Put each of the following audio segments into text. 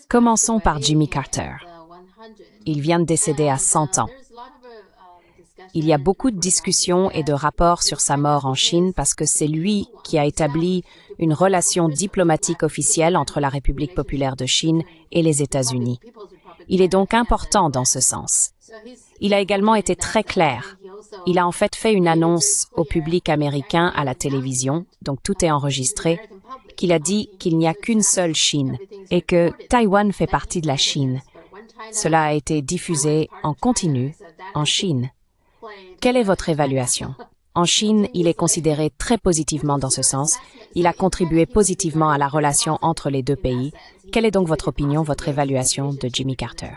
Commençons par Jimmy Carter. Il vient de décéder à 100 ans. Il y a beaucoup de discussions et de rapports sur sa mort en Chine parce que c'est lui qui a établi une relation diplomatique officielle entre la République populaire de Chine et les États-Unis. Il est donc important dans ce sens. Il a également été très clair. Il a en fait une annonce au public américain à la télévision, donc tout est enregistré, qu'il a dit qu'il n'y a qu'une seule Chine et que Taïwan fait partie de la Chine. Cela a été diffusé en continu en Chine. Quelle est votre évaluation? En Chine, il est considéré très positivement dans ce sens. Il a contribué positivement à la relation entre les deux pays. Quelle est donc votre opinion, votre évaluation de Jimmy Carter?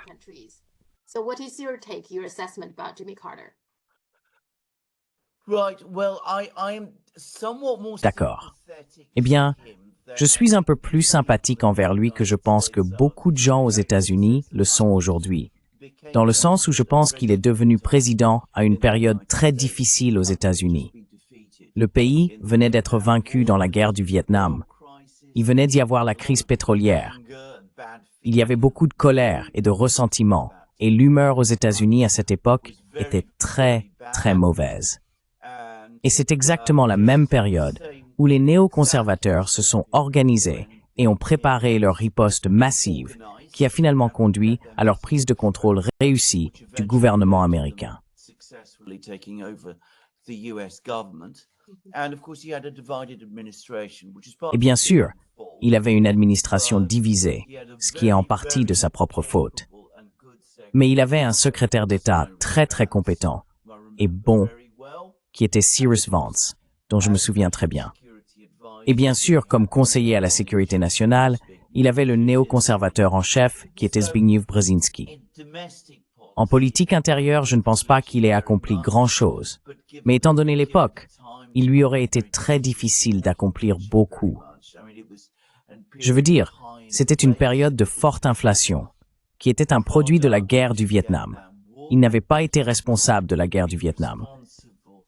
D'accord. Eh bien, je suis un peu plus sympathique envers lui que je pense que beaucoup de gens aux États-Unis le sont aujourd'hui, dans le sens où je pense qu'il est devenu président à une période très difficile aux États-Unis. Le pays venait d'être vaincu dans la guerre du Vietnam. Il venait d'y avoir la crise pétrolière. Il y avait beaucoup de colère et de ressentiment, et l'humeur aux États-Unis à cette époque était très, très mauvaise. Et c'est exactement la même période où les néoconservateurs se sont organisés et ont préparé leur riposte massive qui a finalement conduit à leur prise de contrôle réussie du gouvernement américain. Et bien sûr, il avait une administration divisée, ce qui est en partie de sa propre faute. Mais il avait un secrétaire d'État très très compétent et bon, qui était Cyrus Vance, dont je me souviens très bien. Et bien sûr, comme conseiller à la sécurité nationale, il avait le néoconservateur en chef, qui était Zbigniew Brzezinski. En politique intérieure, je ne pense pas qu'il ait accompli grand-chose. Mais étant donné l'époque, il lui aurait été très difficile d'accomplir beaucoup. Je veux dire, c'était une période de forte inflation, qui était un produit de la guerre du Vietnam. Il n'avait pas été responsable de la guerre du Vietnam.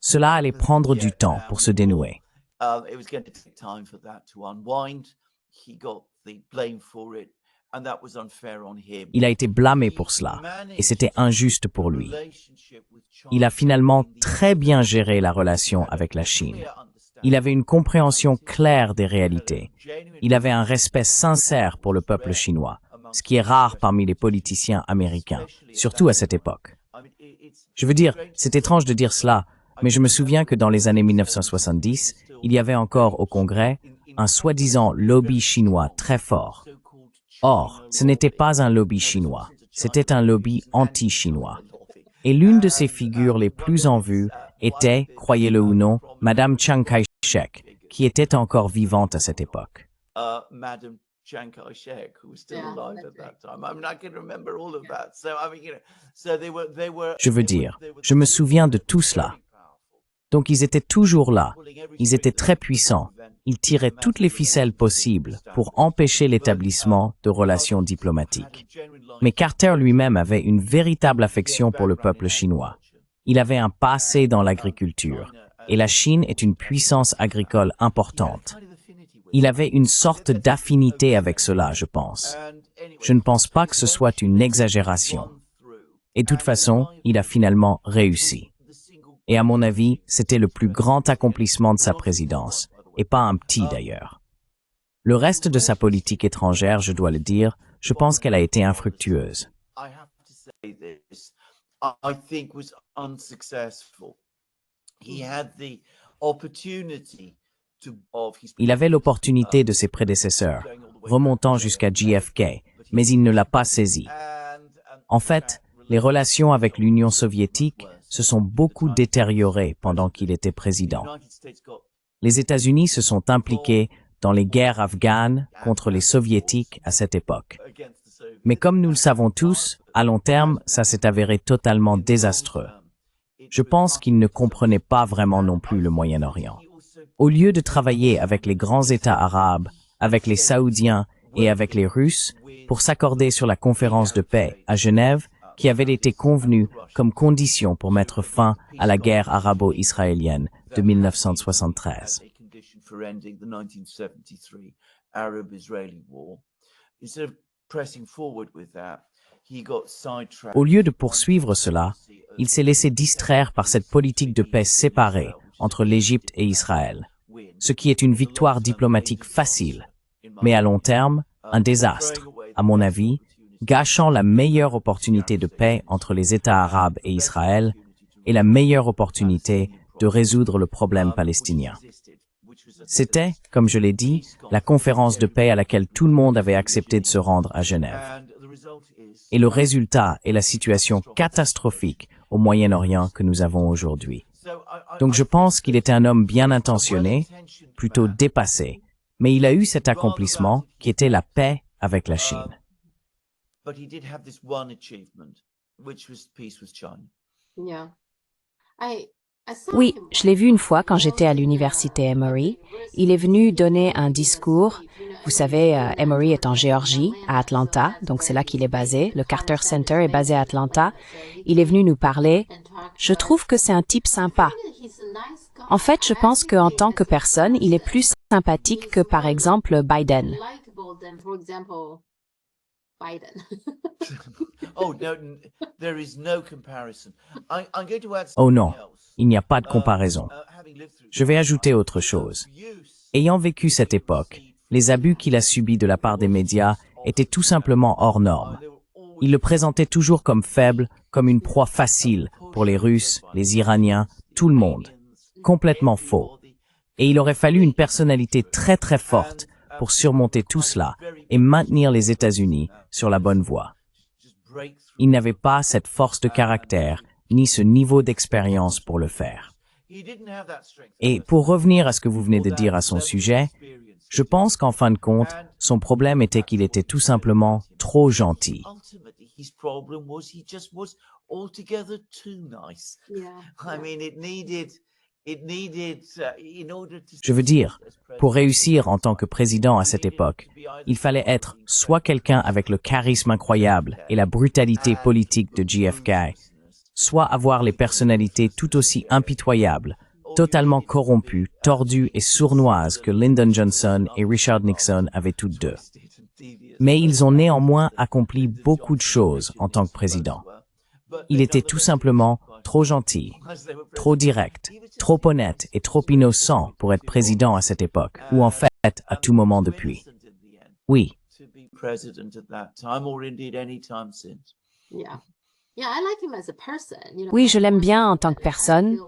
Cela allait prendre du temps pour se dénouer. Il a été blâmé pour cela, et c'était injuste pour lui. Il a finalement très bien géré la relation avec la Chine. Il avait une compréhension claire des réalités. Il avait un respect sincère pour le peuple chinois, ce qui est rare parmi les politiciens américains, surtout à cette époque. Je veux dire, c'est étrange de dire cela, mais je me souviens que dans les années 1970, il y avait encore au Congrès un soi-disant lobby chinois très fort. Or, ce n'était pas un lobby chinois, c'était un lobby anti-chinois. Et l'une de ses figures les plus en vue était, croyez-le ou non, Madame Chiang Kai-shek, qui était encore vivante à cette époque. Je veux dire, je me souviens de tout cela. Donc ils étaient toujours là, ils étaient très puissants, ils tiraient toutes les ficelles possibles pour empêcher l'établissement de relations diplomatiques. Mais Carter lui-même avait une véritable affection pour le peuple chinois. Il avait un passé dans l'agriculture, et la Chine est une puissance agricole importante. Il avait une sorte d'affinité avec cela, je pense. Je ne pense pas que ce soit une exagération. Et de toute façon, il a finalement réussi. Et à mon avis, c'était le plus grand accomplissement de sa présidence, et pas un petit d'ailleurs. Le reste de sa politique étrangère, je dois le dire, je pense qu'elle a été infructueuse. Il avait l'opportunité de ses prédécesseurs, remontant jusqu'à JFK, mais il ne l'a pas saisie. En fait, les relations avec l'Union soviétique se sont beaucoup détériorées pendant qu'il était président. Les États-Unis se sont impliqués dans les guerres afghanes contre les soviétiques à cette époque. Mais comme nous le savons tous, à long terme, ça s'est avéré totalement désastreux. Je pense qu'il ne comprenait pas vraiment non plus le Moyen-Orient. Au lieu de travailler avec les grands États arabes, avec les Saoudiens et avec les Russes pour s'accorder sur la conférence de paix à Genève, qui avait été convenue comme condition pour mettre fin à la guerre arabo-israélienne de 1973. Au lieu de poursuivre cela, il s'est laissé distraire par cette politique de paix séparée entre l'Égypte et Israël, ce qui est une victoire diplomatique facile, mais à long terme, un désastre, à mon avis, gâchant la meilleure opportunité de paix entre les États arabes et Israël et la meilleure opportunité de résoudre le problème palestinien. C'était, comme je l'ai dit, la conférence de paix à laquelle tout le monde avait accepté de se rendre à Genève. Et le résultat est la situation catastrophique au Moyen-Orient que nous avons aujourd'hui. Donc je pense qu'il était un homme bien intentionné, plutôt dépassé, mais il a eu cet accomplissement qui était la paix avec la Chine. Oui, je l'ai vu une fois quand j'étais à l'université Emory. Il est venu donner un discours. Vous savez, Emory est en Géorgie, à Atlanta, donc c'est là qu'il est basé. Le Carter Center est basé à Atlanta. Il est venu nous parler. Je trouve que c'est un type sympa. En fait, je pense qu'en tant que personne, il est plus sympathique que, par exemple, Biden. Oh non, il n'y a pas de comparaison. Je vais ajouter autre chose. Ayant vécu cette époque, les abus qu'il a subis de la part des médias étaient tout simplement hors normes. Il le présentait toujours comme faible, comme une proie facile pour les Russes, les Iraniens, tout le monde. Complètement faux. Et il aurait fallu une personnalité très très forte pour surmonter tout cela et maintenir les États-Unis sur la bonne voie. Il n'avait pas cette force de caractère, ni ce niveau d'expérience pour le faire. Et pour revenir à ce que vous venez de dire à son sujet, je pense qu'en fin de compte, son problème était qu'il était tout simplement trop gentil. Je veux dire, pour réussir en tant que président à cette époque, il fallait être soit quelqu'un avec le charisme incroyable et la brutalité politique de JFK, soit avoir les personnalités tout aussi impitoyables, totalement corrompues, tordues et sournoises que Lyndon Johnson et Richard Nixon avaient toutes deux. Mais ils ont néanmoins accompli beaucoup de choses en tant que président. Il était tout simplement trop gentil, trop direct, trop honnête et trop innocent pour être président à cette époque, ou en fait à tout moment depuis. Oui. Oui, je l'aime bien en tant que personne.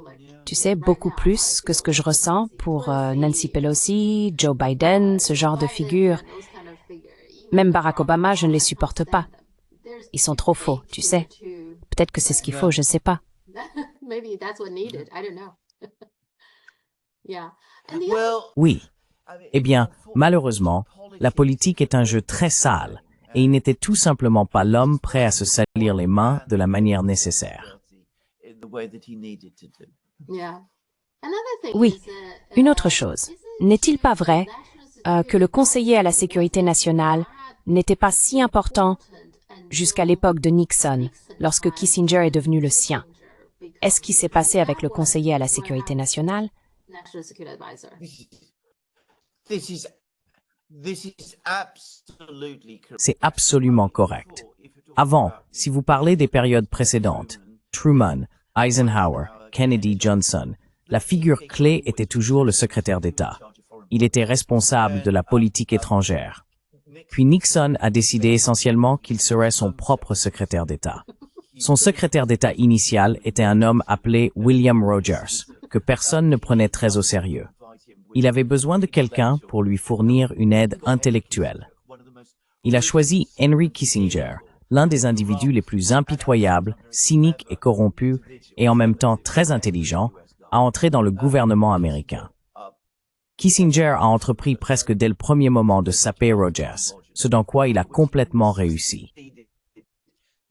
Tu sais, beaucoup plus que ce que je ressens pour Nancy Pelosi, Joe Biden, ce genre de figures. Même Barack Obama, je ne les supporte pas. Ils sont trop faux, tu sais. Peut-être que c'est ce qu'il faut, je ne sais pas. Oui. Eh bien, malheureusement, la politique est un jeu très sale et il n'était tout simplement pas l'homme prêt à se salir les mains de la manière nécessaire. Oui. Une autre chose. N'est-il pas vrai que le conseiller à la sécurité nationale n'était pas si important jusqu'à l'époque de Nixon, lorsque Kissinger est devenu le sien? Est-ce qui s'est passé avec le conseiller à la sécurité nationale? C'est absolument correct. Avant, si vous parlez des périodes précédentes, Truman, Eisenhower, Kennedy, Johnson, la figure clé était toujours le secrétaire d'État. Il était responsable de la politique étrangère. Puis Nixon a décidé essentiellement qu'il serait son propre secrétaire d'État. Son secrétaire d'État initial était un homme appelé William Rogers, que personne ne prenait très au sérieux. Il avait besoin de quelqu'un pour lui fournir une aide intellectuelle. Il a choisi Henry Kissinger, l'un des individus les plus impitoyables, cyniques et corrompus, et en même temps très intelligent, à entrer dans le gouvernement américain. Kissinger a entrepris presque dès le premier moment de saper Rogers, ce dans quoi il a complètement réussi.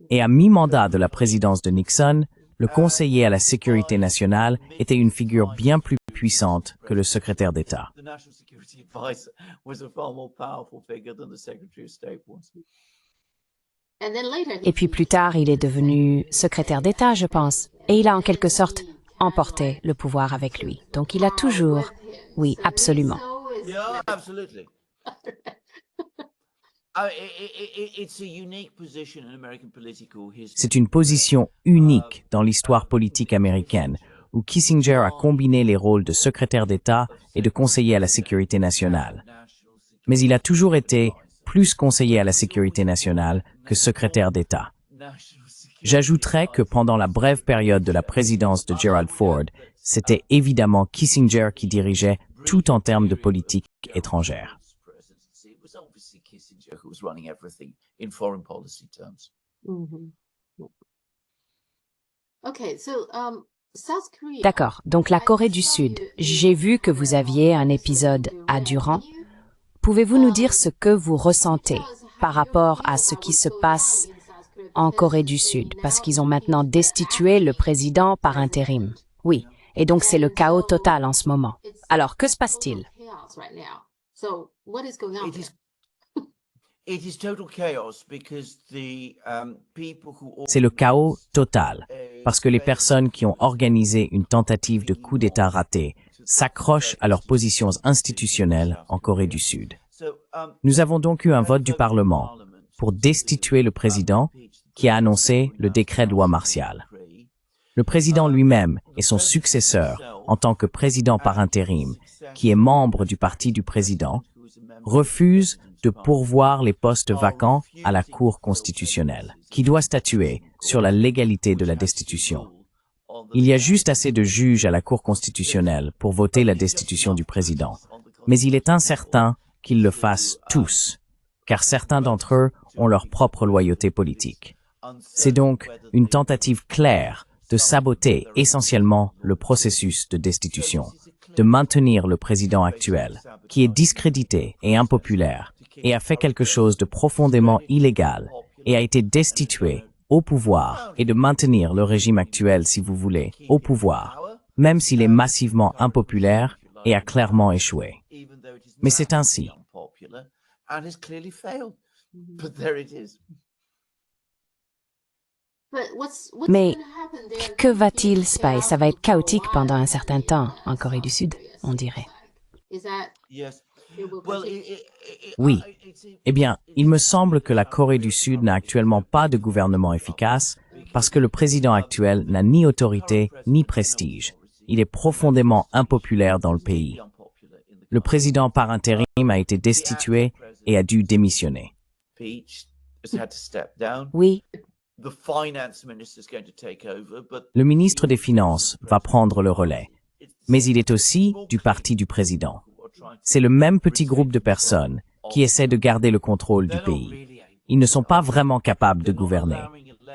Et à mi-mandat de la présidence de Nixon, le conseiller à la sécurité nationale était une figure bien plus puissante que le secrétaire d'État. Et puis plus tard, il est devenu secrétaire d'État, je pense. Et il a en quelque sorte emporté le pouvoir avec lui. Donc il a toujours... Oui, absolument. C'est une position unique dans l'histoire politique américaine, où Kissinger a combiné les rôles de secrétaire d'État et de conseiller à la sécurité nationale. Mais il a toujours été plus conseiller à la sécurité nationale que secrétaire d'État. J'ajouterais que pendant la brève période de la présidence de Gerald Ford, c'était évidemment Kissinger qui dirigeait tout en termes de politique étrangère. D'accord, donc la Corée du Sud. J'ai vu que vous aviez un épisode à Durand. Pouvez-vous nous dire ce que vous ressentez par rapport à ce qui se passe en Corée du Sud, parce qu'ils ont maintenant destitué le président par intérim? Oui, et donc c'est le chaos total en ce moment. Alors, que se passe-t-il? C'est le chaos total, parce que les personnes qui ont organisé une tentative de coup d'État raté s'accrochent à leurs positions institutionnelles en Corée du Sud. Nous avons donc eu un vote du Parlement pour destituer le président qui a annoncé le décret de loi martiale. Le président lui-même et son successeur, en tant que président par intérim, qui est membre du parti du président, refusent de pourvoir les postes vacants à la Cour constitutionnelle, qui doit statuer sur la légalité de la destitution. Il y a juste assez de juges à la Cour constitutionnelle pour voter la destitution du président, mais il est incertain qu'ils le fassent tous, car certains d'entre eux ont leur propre loyauté politique. C'est donc une tentative claire de saboter essentiellement le processus de destitution, de maintenir le président actuel, qui est discrédité et impopulaire, et a fait quelque chose de profondément illégal, et a été destitué au pouvoir, et de maintenir le régime actuel, si vous voulez, au pouvoir, même s'il est massivement impopulaire et a clairement échoué. Mais c'est ainsi. Mais que va-t-il se passer? Ça va être chaotique pendant un certain temps en Corée du Sud, on dirait. Oui. Eh bien, il me semble que la Corée du Sud n'a actuellement pas de gouvernement efficace parce que le président actuel n'a ni autorité ni prestige. Il est profondément impopulaire dans le pays. Le président par intérim a été destitué et a dû démissionner. Oui. Le ministre des Finances va prendre le relais, mais il est aussi du parti du président. C'est le même petit groupe de personnes qui essaient de garder le contrôle du pays. Ils ne sont pas vraiment capables de gouverner.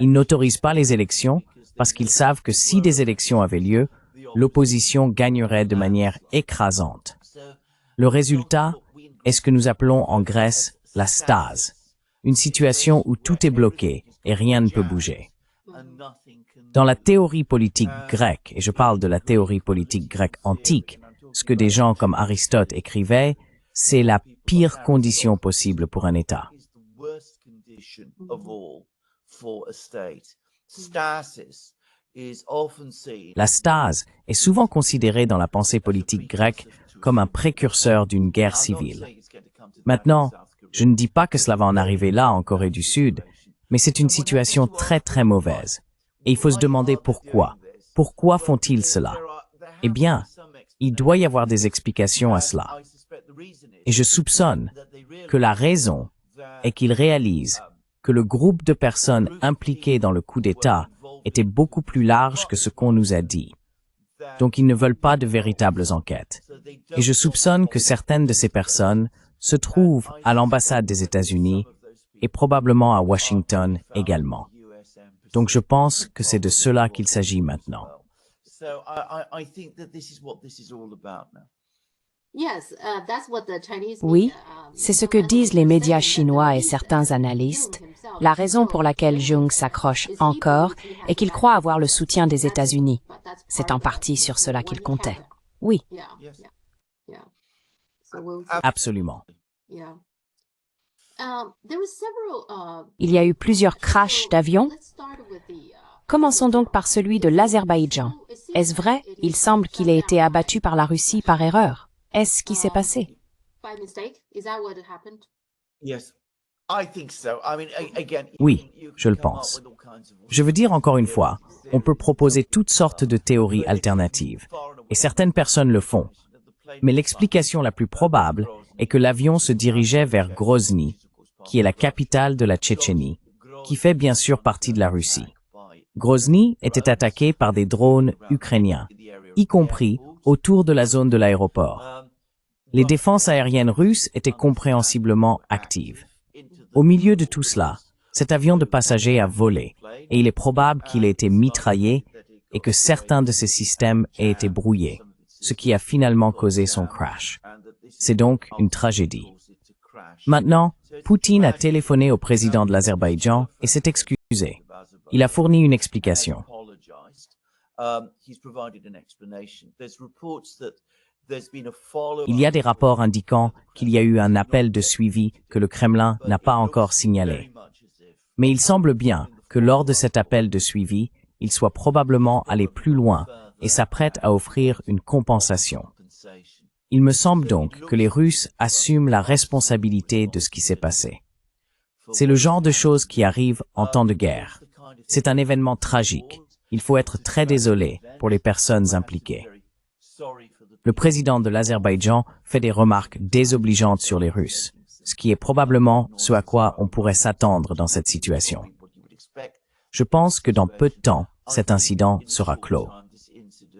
Ils n'autorisent pas les élections parce qu'ils savent que si des élections avaient lieu, l'opposition gagnerait de manière écrasante. Le résultat est ce que nous appelons en Grèce la stase, une situation où tout est bloqué et rien ne peut bouger. Dans la théorie politique grecque, et je parle de la théorie politique grecque antique, ce que des gens comme Aristote écrivaient, c'est la pire condition possible pour un État. La stase est souvent considérée dans la pensée politique grecque comme un précurseur d'une guerre civile. Maintenant, je ne dis pas que cela va en arriver là en Corée du Sud, mais c'est une situation très très mauvaise. Et il faut se demander pourquoi. Pourquoi font-ils cela? Eh bien, il doit y avoir des explications à cela. Et je soupçonne que la raison est qu'ils réalisent que le groupe de personnes impliquées dans le coup d'État était beaucoup plus large que ce qu'on nous a dit. Donc ils ne veulent pas de véritables enquêtes. Et je soupçonne que certaines de ces personnes se trouvent à l'ambassade des États-Unis et probablement à Washington également. Donc je pense que c'est de cela qu'il s'agit maintenant. Oui, c'est ce que disent les médias chinois et certains analystes. La raison pour laquelle Jung s'accroche encore est qu'il croit avoir le soutien des États-Unis. C'est en partie sur cela qu'il comptait. Oui. Absolument. Il y a eu plusieurs crashs d'avions. Commençons donc par celui de l'Azerbaïdjan. Est-ce vrai? Il semble qu'il ait été abattu par la Russie par erreur. Est-ce ce qui s'est passé? Oui, je le pense. Je veux dire encore une fois, on peut proposer toutes sortes de théories alternatives, et certaines personnes le font. Mais l'explication la plus probable est que l'avion se dirigeait vers Grozny, qui est la capitale de la Tchétchénie, qui fait bien sûr partie de la Russie. Grozny était attaqué par des drones ukrainiens, y compris autour de la zone de l'aéroport. Les défenses aériennes russes étaient compréhensiblement actives. Au milieu de tout cela, cet avion de passagers a volé, et il est probable qu'il ait été mitraillé et que certains de ses systèmes aient été brouillés, ce qui a finalement causé son crash. C'est donc une tragédie. Maintenant, Poutine a téléphoné au président de l'Azerbaïdjan et s'est excusé. Il a fourni une explication. Il y a des rapports indiquant qu'il y a eu un appel de suivi que le Kremlin n'a pas encore signalé. Mais il semble bien que lors de cet appel de suivi, il soit probablement allé plus loin et s'apprête à offrir une compensation. Il me semble donc que les Russes assument la responsabilité de ce qui s'est passé. C'est le genre de choses qui arrivent en temps de guerre. C'est un événement tragique. Il faut être très désolé pour les personnes impliquées. Le président de l'Azerbaïdjan fait des remarques désobligeantes sur les Russes, ce qui est probablement ce à quoi on pourrait s'attendre dans cette situation. Je pense que dans peu de temps, cet incident sera clos.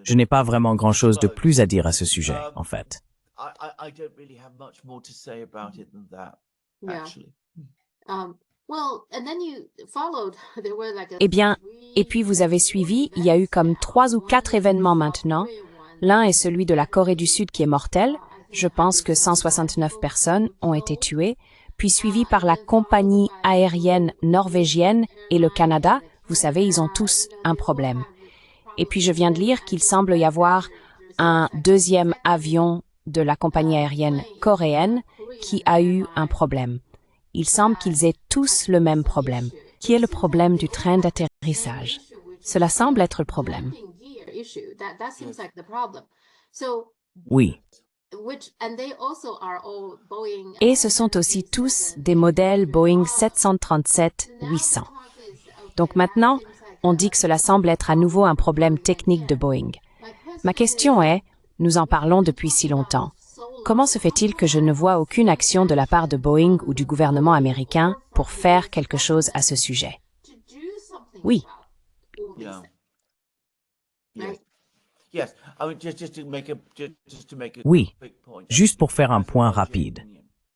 Je n'ai pas vraiment grand-chose de plus à dire à ce sujet, en fait. Eh bien, et puis vous avez suivi, il y a eu comme 3 ou 4 événements maintenant. L'un est celui de la Corée du Sud qui est mortel. Je pense que 169 personnes ont été tuées, puis suivi par la compagnie aérienne norvégienne et le Canada. Vous savez, ils ont tous un problème. Et puis je viens de lire qu'il semble y avoir un deuxième avion de la compagnie aérienne coréenne qui a eu un problème. Il semble qu'ils aient tous le même problème, qui est le problème du train d'atterrissage. Cela semble être le problème. Oui. Et ce sont aussi tous des modèles Boeing 737-800. Donc maintenant, on dit que cela semble être à nouveau un problème technique de Boeing. Ma question est, nous en parlons depuis si longtemps. Comment se fait-il que je ne vois aucune action de la part de Boeing ou du gouvernement américain pour faire quelque chose à ce sujet? Oui. Oui, juste pour faire un point rapide.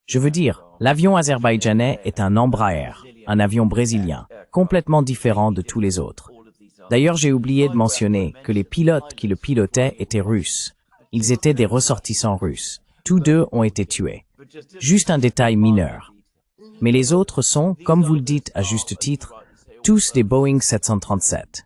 Je veux dire, l'avion azerbaïdjanais est un Embraer, un avion brésilien, complètement différent de tous les autres. D'ailleurs, j'ai oublié de mentionner que les pilotes qui le pilotaient étaient russes. Ils étaient des ressortissants russes. Tous deux ont été tués. Juste un détail mineur. Mais les autres sont, comme vous le dites à juste titre, tous des Boeing 737.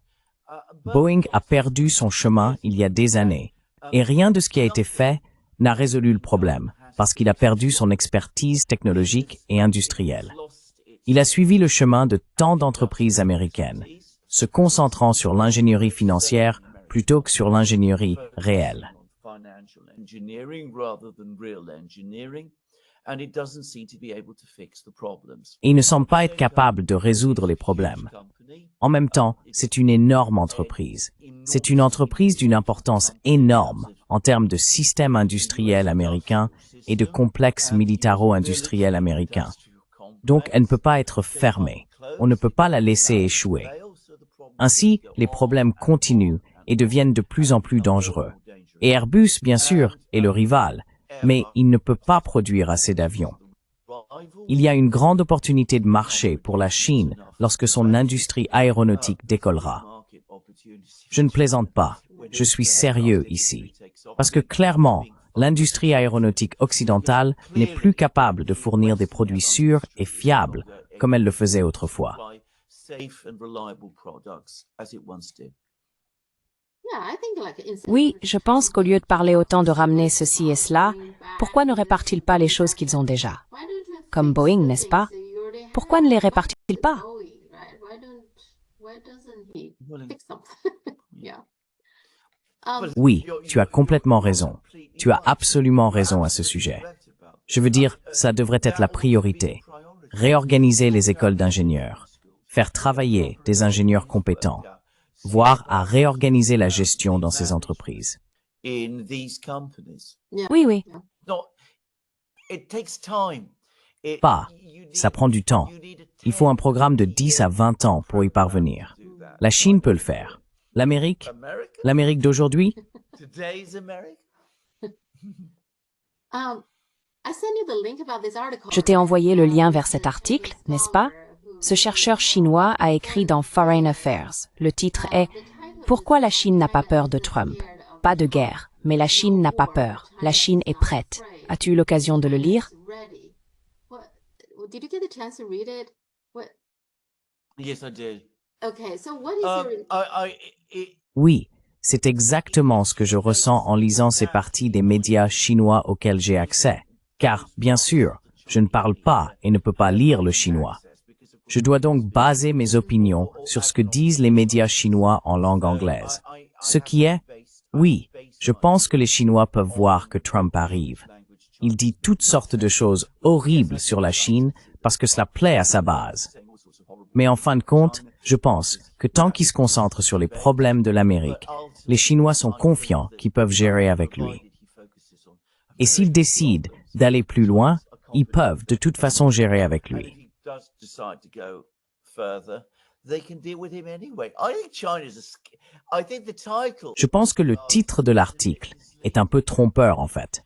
Boeing a perdu son chemin il y a des années, et rien de ce qui a été fait n'a résolu le problème, parce qu'il a perdu son expertise technologique et industrielle. Il a suivi le chemin de tant d'entreprises américaines, se concentrant sur l'ingénierie financière plutôt que sur l'ingénierie réelle. Et il ne semble pas être capable de résoudre les problèmes. En même temps, c'est une énorme entreprise. C'est une entreprise d'une importance énorme en termes de système industriel américain et de complexe militaro-industriel américain. Donc, elle ne peut pas être fermée. On ne peut pas la laisser échouer. Ainsi, les problèmes continuent et deviennent de plus en plus dangereux. Et Airbus, bien sûr, est le rival, mais il ne peut pas produire assez d'avions. Il y a une grande opportunité de marché pour la Chine lorsque son industrie aéronautique décollera. Je ne plaisante pas, je suis sérieux ici, parce que clairement, l'industrie aéronautique occidentale n'est plus capable de fournir des produits sûrs et fiables comme elle le faisait autrefois. Oui, je pense qu'au lieu de parler autant de ramener ceci et cela, pourquoi ne réparent-ils pas les choses qu'ils ont déjà? Comme Boeing, n'est-ce pas? Pourquoi ne les répartent-ils pas? Oui, tu as complètement raison. Tu as absolument raison à ce sujet. Je veux dire, ça devrait être la priorité. Réorganiser les écoles d'ingénieurs, faire travailler des ingénieurs compétents, voire à réorganiser la gestion dans ces entreprises. Oui, oui. Pas. Ça prend du temps. Il faut un programme de 10 à 20 ans pour y parvenir. La Chine peut le faire. L'Amérique? L'Amérique d'aujourd'hui? Je t'ai envoyé le lien vers cet article, n'est-ce pas? Ce chercheur chinois a écrit dans Foreign Affairs. Le titre est « Pourquoi la Chine n'a pas peur de Trump? Pas de guerre, mais la Chine n'a pas peur. La Chine est prête. » As-tu eu l'occasion de le lire? Oui, c'est exactement ce que je ressens en lisant ces parties des médias chinois auxquels j'ai accès. Car, bien sûr, je ne parle pas et ne peux pas lire le chinois. Je dois donc baser mes opinions sur ce que disent les médias chinois en langue anglaise. Ce qui est, oui, je pense que les Chinois peuvent voir que Trump arrive. Il dit toutes sortes de choses horribles sur la Chine parce que cela plaît à sa base. Mais en fin de compte, je pense que tant qu'il se concentre sur les problèmes de l'Amérique, les Chinois sont confiants qu'ils peuvent gérer avec lui. Et s'ils décident d'aller plus loin, ils peuvent de toute façon gérer avec lui. Je pense que le titre de l'article est un peu trompeur en fait.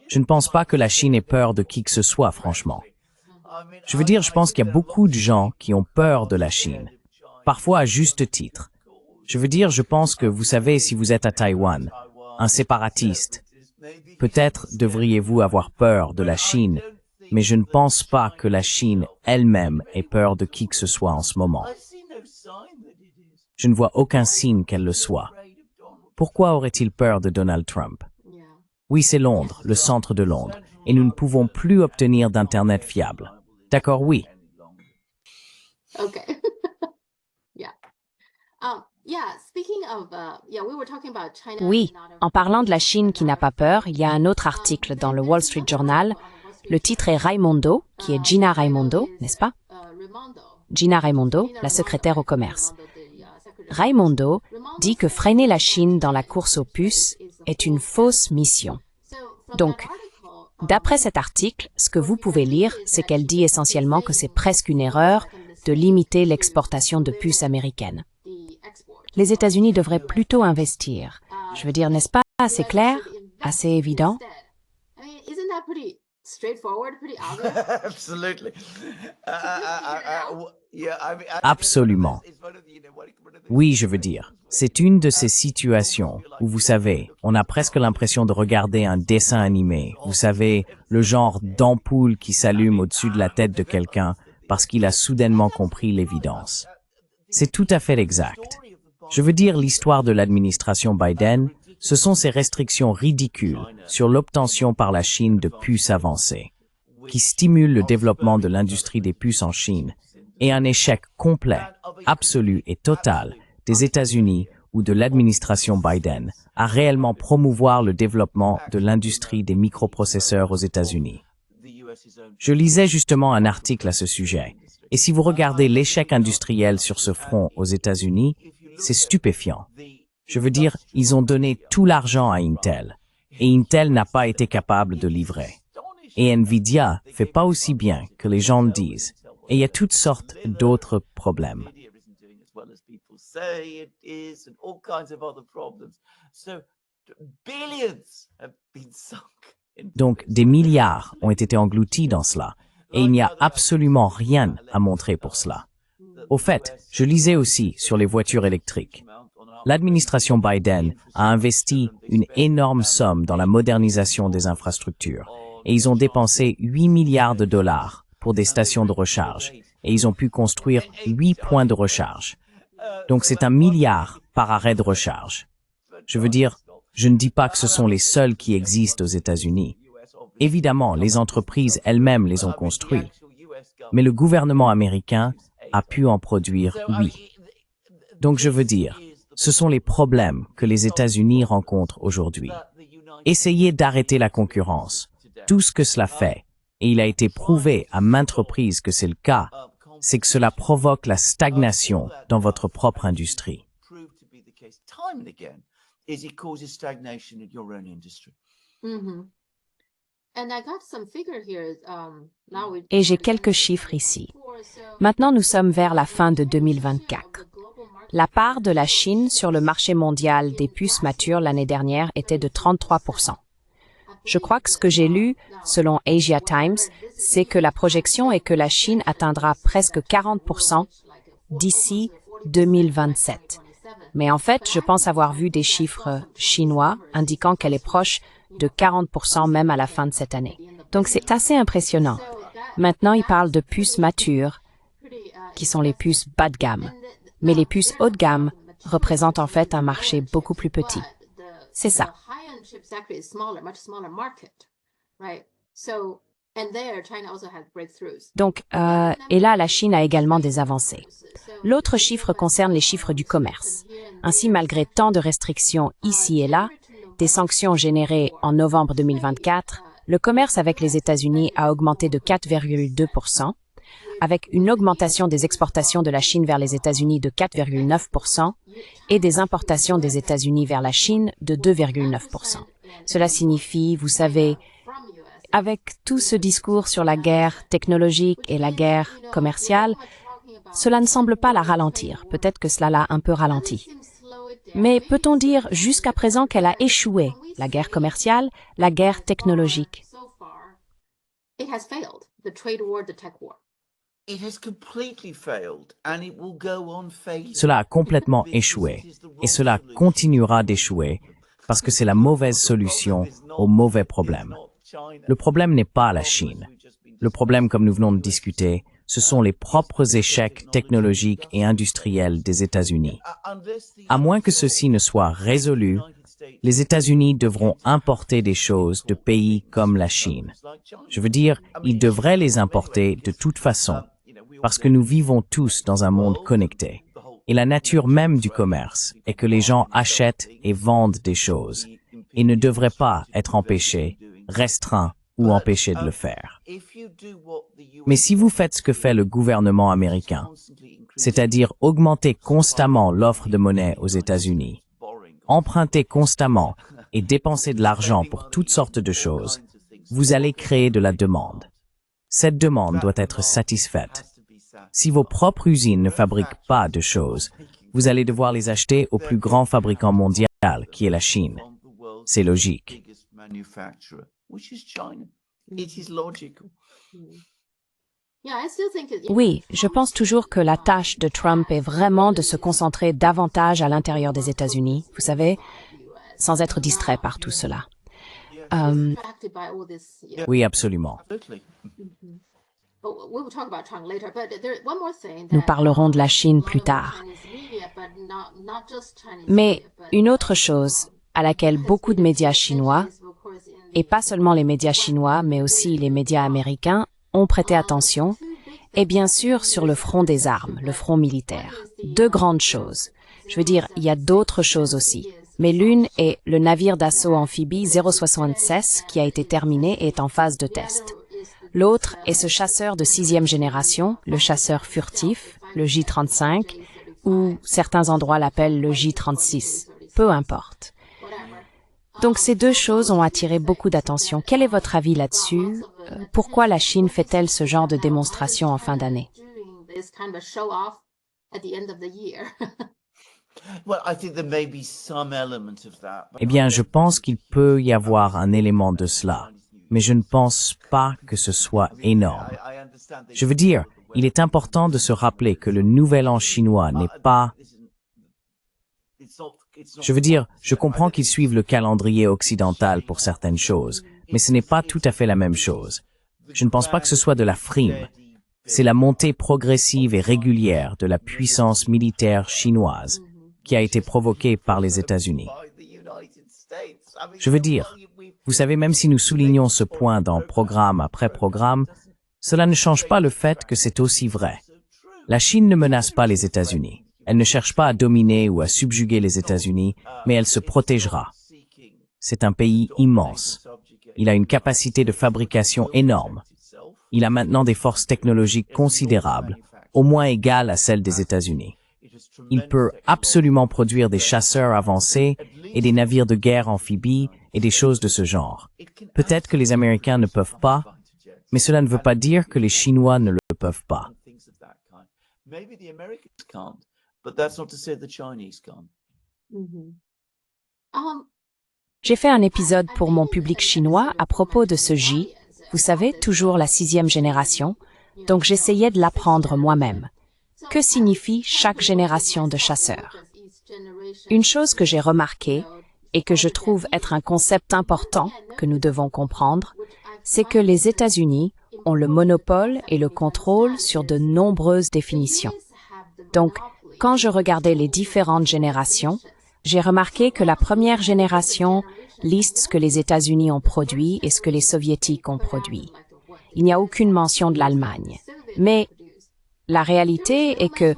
Je ne pense pas que la Chine ait peur de qui que ce soit, franchement. Je veux dire, je pense qu'il y a beaucoup de gens qui ont peur de la Chine, parfois à juste titre. Je veux dire, je pense que vous savez, si vous êtes à Taïwan, un séparatiste, peut-être devriez-vous avoir peur de la Chine, mais je ne pense pas que la Chine elle-même ait peur de qui que ce soit en ce moment. Je ne vois aucun signe qu'elle le soit. Pourquoi aurait-il peur de Donald Trump? Oui, c'est Londres, le centre de Londres, et nous ne pouvons plus obtenir d'Internet fiable. D'accord, oui. Oui, en parlant de la Chine qui n'a pas peur, il y a un autre article dans le Wall Street Journal. Le titre est Raimondo, qui est Gina Raimondo, n'est-ce pas? Gina Raimondo, la secrétaire au commerce. Raimondo dit que freiner la Chine dans la course aux puces est une fausse mission. Donc, d'après cet article, ce que vous pouvez lire, c'est qu'elle dit essentiellement que c'est presque une erreur de limiter l'exportation de puces américaines. Les États-Unis devraient plutôt investir. Je veux dire, n'est-ce pas assez clair, assez évident? Absolument. Oui, je veux dire, c'est une de ces situations où, vous savez, on a presque l'impression de regarder un dessin animé. Vous savez, le genre d'ampoule qui s'allume au-dessus de la tête de quelqu'un parce qu'il a soudainement compris l'évidence. C'est tout à fait exact. Je veux dire, l'histoire de l'administration Biden, ce sont ces restrictions ridicules sur l'obtention par la Chine de puces avancées, qui stimulent le développement de l'industrie des puces en Chine, et un échec complet, absolu et total des États-Unis ou de l'administration Biden à réellement promouvoir le développement de l'industrie des microprocesseurs aux États-Unis. Je lisais justement un article à ce sujet, et si vous regardez l'échec industriel sur ce front aux États-Unis, c'est stupéfiant. Je veux dire, ils ont donné tout l'argent à Intel, et Intel n'a pas été capable de livrer. Et Nvidia fait pas aussi bien que les gens le disent, et il y a toutes sortes d'autres problèmes. Donc, des milliards ont été engloutis dans cela, et il n'y a absolument rien à montrer pour cela. Au fait, je lisais aussi sur les voitures électriques. L'administration Biden a investi une énorme somme dans la modernisation des infrastructures, et ils ont dépensé 8 milliards de dollars pour des stations de recharge, et ils ont pu construire 8 points de recharge. Donc c'est 1 milliard par arrêt de recharge. Je veux dire, je ne dis pas que ce sont les seuls qui existent aux États-Unis. Évidemment, les entreprises elles-mêmes les ont construits, mais le gouvernement américain a pu en produire 8. Donc je veux dire, ce sont les problèmes que les États-Unis rencontrent aujourd'hui. Essayez d'arrêter la concurrence, Tout ce que cela fait, et il a été prouvé à maintes reprises que c'est le cas, c'est que cela provoque la stagnation dans votre propre industrie. Et j'ai quelques chiffres ici. Maintenant, nous sommes vers la fin de 2024. La part de la Chine sur le marché mondial des puces matures l'année dernière était de 33%. Je crois que ce que j'ai lu, selon Asia Times, c'est que la projection est que la Chine atteindra presque 40% d'ici 2027. Mais en fait, je pense avoir vu des chiffres chinois indiquant qu'elle est proche de 40% même à la fin de cette année. Donc c'est assez impressionnant. Maintenant, ils parlent de puces matures, qui sont les puces bas de gamme. Mais les puces haut de gamme représentent en fait un marché beaucoup plus petit. C'est ça. Donc, et là, la Chine a également des avancées. L'autre chiffre concerne les chiffres du commerce. Ainsi, malgré tant de restrictions ici et là, des sanctions générées en novembre 2024, le commerce avec les États-Unis a augmenté de 4,2%, avec une augmentation des exportations de la Chine vers les États-Unis de 4,9% et des importations des États-Unis vers la Chine de 2,9%. Cela signifie, vous savez, avec tout ce discours sur la guerre technologique et la guerre commerciale, cela ne semble pas la ralentir. Peut-être que cela l'a un peu ralenti. Mais peut-on dire jusqu'à présent qu'elle a échoué, la guerre commerciale, la guerre technologique? Cela a complètement échoué, et cela continuera d'échouer, parce que c'est la mauvaise solution au mauvais problème. Le problème n'est pas la Chine. Le problème, comme nous venons de discuter, ce sont les propres échecs technologiques et industriels des États-Unis. À moins que ceci ne soit résolu, les États-Unis devront importer des choses de pays comme la Chine. Je veux dire, ils devraient les importer de toute façon, parce que nous vivons tous dans un monde connecté. Et la nature même du commerce est que les gens achètent et vendent des choses, et ne devraient pas être empêchés, restreints ou empêchés de le faire. Mais si vous faites ce que fait le gouvernement américain, c'est-à-dire augmenter constamment l'offre de monnaie aux États-Unis, emprunter constamment et dépenser de l'argent pour toutes sortes de choses, vous allez créer de la demande. Cette demande doit être satisfaite. Si vos propres usines ne fabriquent pas de choses, vous allez devoir les acheter au plus grand fabricant mondial, qui est la Chine. C'est logique. Oui, je pense toujours que la tâche de Trump est vraiment de se concentrer davantage à l'intérieur des États-Unis, vous savez, sans être distrait par tout cela. Oui, absolument. Nous parlerons de la Chine plus tard. Mais une autre chose à laquelle beaucoup de médias chinois, et pas seulement les médias chinois, mais aussi les médias américains, ont prêté attention, est bien sûr sur le front des armes, le front militaire. Deux grandes choses. Je veux dire, il y a d'autres choses aussi. Mais l'une est le navire d'assaut amphibie 076 qui a été terminé et est en phase de test. L'autre est ce chasseur de 6e génération, le chasseur furtif, le J-35, ou certains endroits l'appellent le J-36. Peu importe. Donc ces deux choses ont attiré beaucoup d'attention. Quel est votre avis là-dessus? Pourquoi la Chine fait-elle ce genre de démonstration en fin d'année? Eh bien, je pense qu'il peut y avoir un élément de cela, mais je ne pense pas que ce soit énorme. Je veux dire, il est important de se rappeler que le Nouvel An chinois n'est pas... Je veux dire, je comprends qu'ils suivent le calendrier occidental pour certaines choses, mais ce n'est pas tout à fait la même chose. Je ne pense pas que ce soit de la frime. C'est la montée progressive et régulière de la puissance militaire chinoise qui a été provoquée par les États-Unis. Je veux dire, vous savez, même si nous soulignons ce point dans programme après programme, cela ne change pas le fait que c'est aussi vrai. La Chine ne menace pas les États-Unis. Elle ne cherche pas à dominer ou à subjuguer les États-Unis, mais elle se protégera. C'est un pays immense. Il a une capacité de fabrication énorme. Il a maintenant des forces technologiques considérables, au moins égales à celles des États-Unis. Il peut absolument produire des chasseurs avancés et des navires de guerre amphibies et des choses de ce genre. Peut-être que les Américains ne peuvent pas, mais cela ne veut pas dire que les Chinois ne le peuvent pas. J'ai fait un épisode pour mon public chinois à propos de ce J, vous savez, toujours la 6e génération, donc j'essayais de l'apprendre moi-même. Que signifie chaque génération de chasseurs? Une chose que j'ai remarquée, et que je trouve être un concept important que nous devons comprendre, c'est que les États-Unis ont le monopole et le contrôle sur de nombreuses définitions. Donc, quand je regardais les différentes générations, j'ai remarqué que la première génération liste ce que les États-Unis ont produit et ce que les Soviétiques ont produit. Il n'y a aucune mention de l'Allemagne. Mais la réalité est que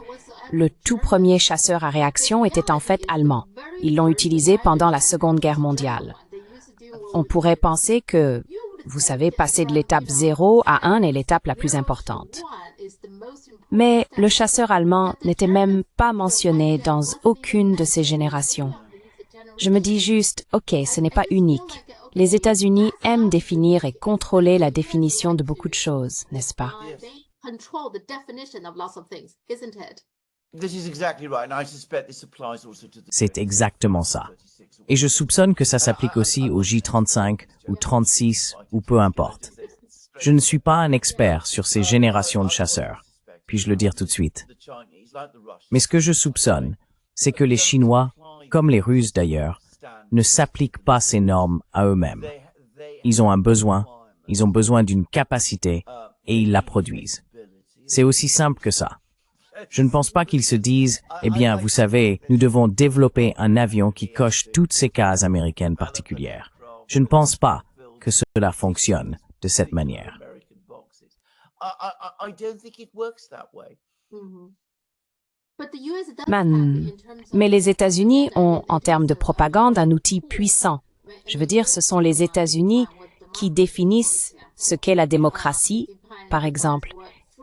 le tout premier chasseur à réaction était en fait allemand. Ils l'ont utilisé pendant la Seconde Guerre mondiale. On pourrait penser que, vous savez, passer de l'étape 0 à 1 est l'étape la plus importante. Mais le chasseur allemand n'était même pas mentionné dans aucune de ces générations. Je me dis juste, ok, ce n'est pas unique. Les États-Unis aiment définir et contrôler la définition de beaucoup de choses, n'est-ce pas? C'est exactement ça. Et je soupçonne que ça s'applique aussi au J35 ou 36 ou peu importe. Je ne suis pas un expert sur ces générations de chasseurs, puis-je le dire tout de suite. Mais ce que je soupçonne, c'est que les Chinois, comme les Russes d'ailleurs, ne s'appliquent pas ces normes à eux-mêmes. Ils ont un besoin, ils ont besoin d'une capacité et ils la produisent. C'est aussi simple que ça. Je ne pense pas qu'ils se disent, eh bien, vous savez, nous devons développer un avion qui coche toutes ces cases américaines particulières. Je ne pense pas que cela fonctionne de cette manière. Mais les États-Unis ont, en termes de propagande, un outil puissant. Je veux dire, ce sont les États-Unis qui définissent ce qu'est la démocratie, par exemple,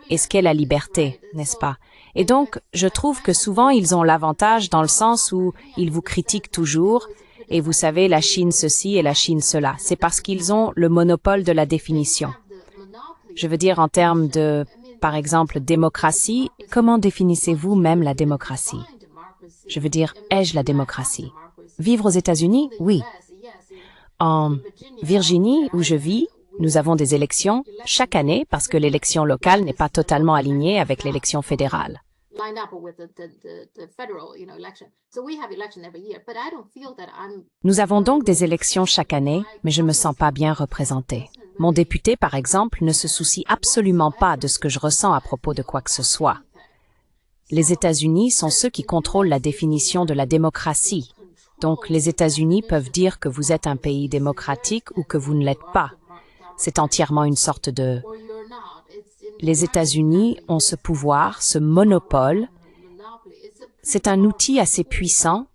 et ce qu'est la liberté, n'est-ce pas? Et donc, je trouve que souvent, ils ont l'avantage dans le sens où ils vous critiquent toujours, et vous savez, la Chine ceci et la Chine cela. C'est parce qu'ils ont le monopole de la définition. Je veux dire, en termes de, par exemple, démocratie, comment définissez-vous même la démocratie? Je veux dire, ai-je la démocratie? Vivre aux États-Unis? Oui. En Virginie, où je vis, nous avons des élections chaque année parce que l'élection locale n'est pas totalement alignée avec l'élection fédérale. Nous avons donc des élections chaque année, mais je ne me sens pas bien représentée. Mon député, par exemple, ne se soucie absolument pas de ce que je ressens à propos de quoi que ce soit. Les États-Unis sont ceux qui contrôlent la définition de la démocratie. Donc, les États-Unis peuvent dire que vous êtes un pays démocratique ou que vous ne l'êtes pas. C'est entièrement une sorte de... Les États-Unis ont ce pouvoir, ce monopole. C'est un outil assez puissant.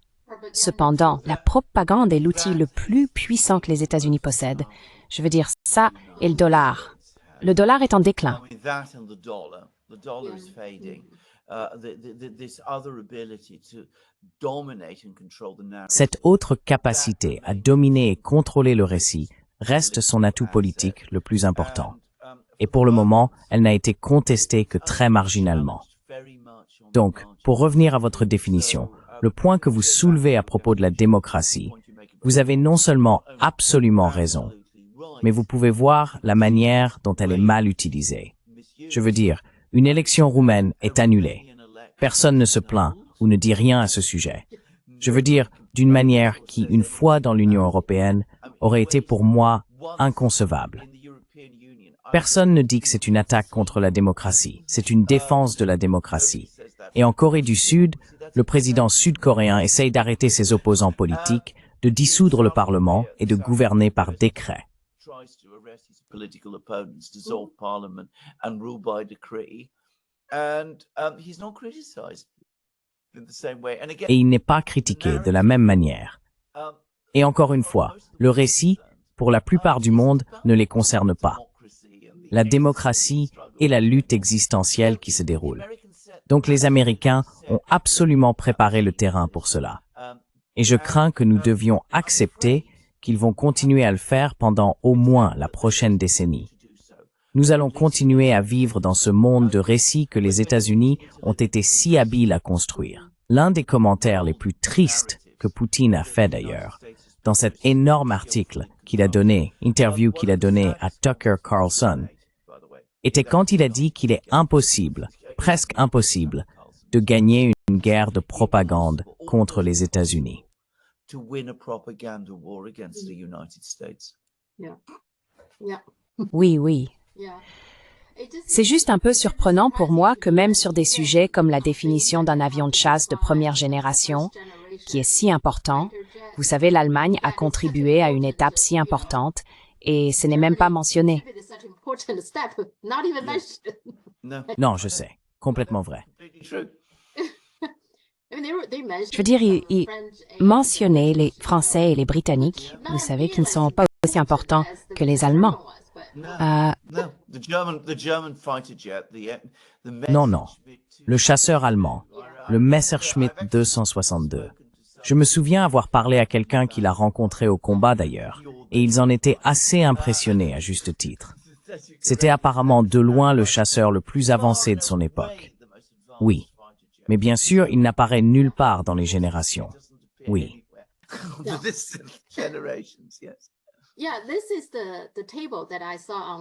Cependant, la propagande est l'outil le plus puissant que les États-Unis possèdent. Je veux dire, ça et le dollar. Le dollar est en déclin. Cette autre capacité à dominer et contrôler le récit reste son atout politique le plus important. Et pour le moment, elle n'a été contestée que très marginalement. Donc, pour revenir à votre définition, le point que vous soulevez à propos de la démocratie, vous avez non seulement absolument raison, mais vous pouvez voir la manière dont elle est mal utilisée. Je veux dire, une élection roumaine est annulée. Personne ne se plaint ou ne dit rien à ce sujet. Je veux dire, d'une manière qui, une fois dans l'Union européenne, aurait été pour moi inconcevable. Personne ne dit que c'est une attaque contre la démocratie, c'est une défense de la démocratie. Et en Corée du Sud, le président sud-coréen essaye d'arrêter ses opposants politiques, de dissoudre le Parlement et de gouverner par décret. Et il n'est pas critiqué de la même manière. Et encore une fois, le récit, pour la plupart du monde, ne les concerne pas. La démocratie et la lutte existentielle qui se déroule. Donc les Américains ont absolument préparé le terrain pour cela. Et je crains que nous devions accepter qu'ils vont continuer à le faire pendant au moins la prochaine décennie. Nous allons continuer à vivre dans ce monde de récits que les États-Unis ont été si habiles à construire. L'un des commentaires les plus tristes que Poutine a fait d'ailleurs, dans cet énorme article interview qu'il a donné à Tucker Carlson, était quand il a dit qu'il est impossible, presque impossible, de gagner une guerre de propagande contre les États-Unis. Oui, oui. C'est juste un peu surprenant pour moi que même sur des sujets comme la définition d'un avion de chasse de première génération, qui est si important, vous savez, l'Allemagne a contribué à une étape si importante et ce n'est même pas mentionné. Non, je sais, complètement vrai. Je veux dire, il mentionnait les Français et les Britanniques, vous savez, qui ne sont pas aussi importants que les Allemands. Non, non. Le chasseur allemand, le Messerschmitt 262. Je me souviens avoir parlé à quelqu'un qui l'a rencontré au combat d'ailleurs, et ils en étaient assez impressionnés à juste titre. C'était apparemment de loin le chasseur le plus avancé de son époque. Oui. Mais bien sûr, il n'apparaît nulle part dans les générations. Oui.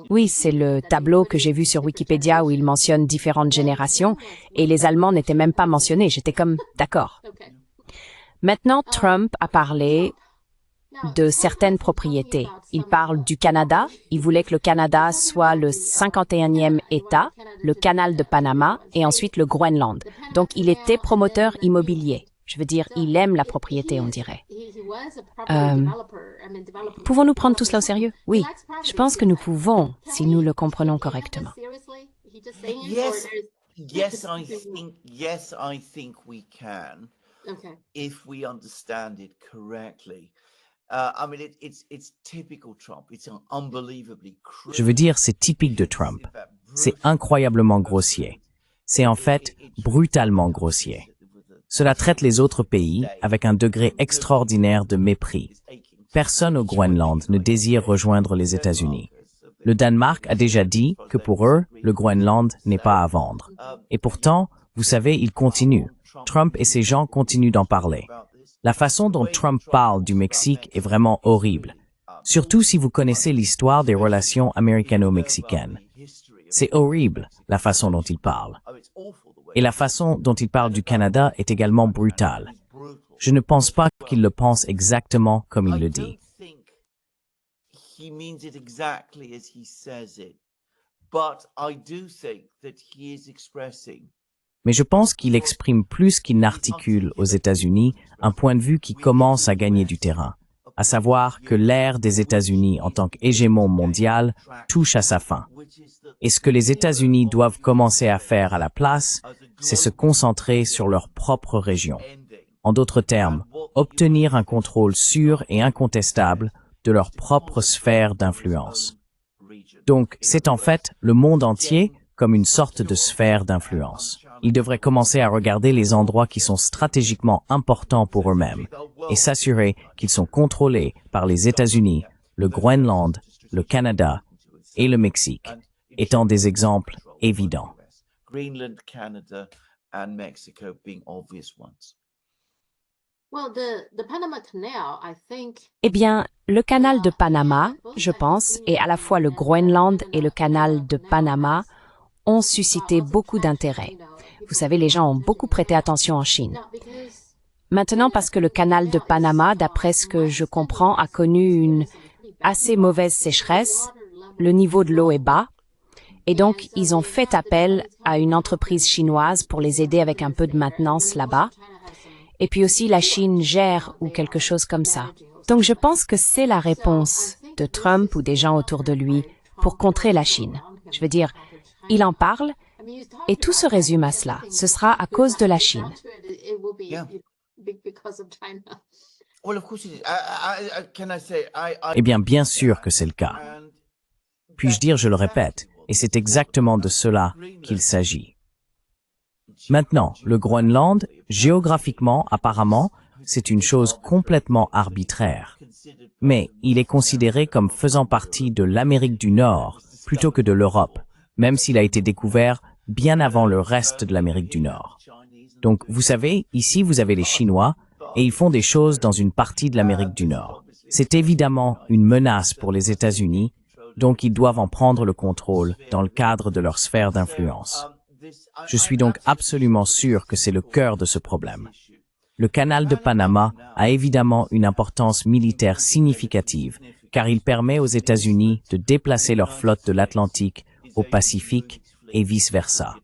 Oui, c'est le tableau que j'ai vu sur Wikipédia où il mentionne différentes générations et les Allemands n'étaient même pas mentionnés. J'étais comme, d'accord. Maintenant, Trump a parlé de certaines propriétés. Il parle du Canada. Il voulait que le Canada soit le 51e État, le canal de Panama et ensuite le Groenland. Donc, il était promoteur immobilier. Je veux dire, il aime la propriété, on dirait. Pouvons-nous prendre tout cela au sérieux? Oui, je pense que nous pouvons, si nous le comprenons correctement. Yes, I think we can. If we understand it correctly. I mean, it's typical Trump. It's unbelievably cruel. Je veux dire, c'est typique de Trump. C'est incroyablement grossier. C'est en fait brutalement grossier. Cela traite les autres pays avec un degré extraordinaire de mépris. Personne au Groenland ne désire rejoindre les États-Unis. Le Danemark a déjà dit que pour eux, le Groenland n'est pas à vendre. Et pourtant, vous savez, il continue. Trump et ses gens continuent d'en parler. La façon dont Trump parle du Mexique est vraiment horrible. Surtout si vous connaissez l'histoire des relations américano-mexicaines. C'est horrible, la façon dont il parle. Et la façon dont il parle du Canada est également brutale. Je ne pense pas qu'il le pense exactement comme il le dit. Mais je pense qu'il exprime plus qu'il n'articule aux États-Unis un point de vue qui commence à gagner du terrain, à savoir que l'ère des États-Unis en tant qu'hégémon mondial touche à sa fin. Et ce que les États-Unis doivent commencer à faire à la place, c'est se concentrer sur leur propre région. En d'autres termes, obtenir un contrôle sûr et incontestable de leur propre sphère d'influence. Donc, c'est en fait le monde entier comme une sorte de sphère d'influence. Ils devraient commencer à regarder les endroits qui sont stratégiquement importants pour eux-mêmes et s'assurer qu'ils sont contrôlés par les États-Unis, le Groenland, le Canada et le Mexique, étant des exemples évidents. Greenland, Canada, and Mexico being obvious ones. Eh bien, le canal de Panama, je pense, et à la fois le Groenland et le canal de Panama ont suscité beaucoup d'intérêt. Vous savez, les gens ont beaucoup prêté attention en Chine. Maintenant, parce que le canal de Panama, d'après ce que je comprends, a connu une assez mauvaise sécheresse, le niveau de l'eau est bas, et donc ils ont fait appel à une entreprise chinoise pour les aider avec un peu de maintenance là-bas. Et puis aussi la Chine gère ou quelque chose comme ça. Donc je pense que c'est la réponse de Trump ou des gens autour de lui pour contrer la Chine. Je veux dire, il en parle et tout se résume à cela. Ce sera à cause de la Chine. Eh bien, bien sûr que c'est le cas. Puis-je dire, je le répète, et c'est exactement de cela qu'il s'agit. Maintenant, le Groenland, géographiquement, apparemment, c'est une chose complètement arbitraire. Mais il est considéré comme faisant partie de l'Amérique du Nord plutôt que de l'Europe, même s'il a été découvert bien avant le reste de l'Amérique du Nord. Donc, vous savez, ici, vous avez les Chinois, et ils font des choses dans une partie de l'Amérique du Nord. C'est évidemment une menace pour les États-Unis, donc ils doivent en prendre le contrôle dans le cadre de leur sphère d'influence. Je suis donc absolument sûr que c'est le cœur de ce problème. Le canal de Panama a évidemment une importance militaire significative, car il permet aux États-Unis de déplacer leur flotte de l'Atlantique au Pacifique et vice-versa.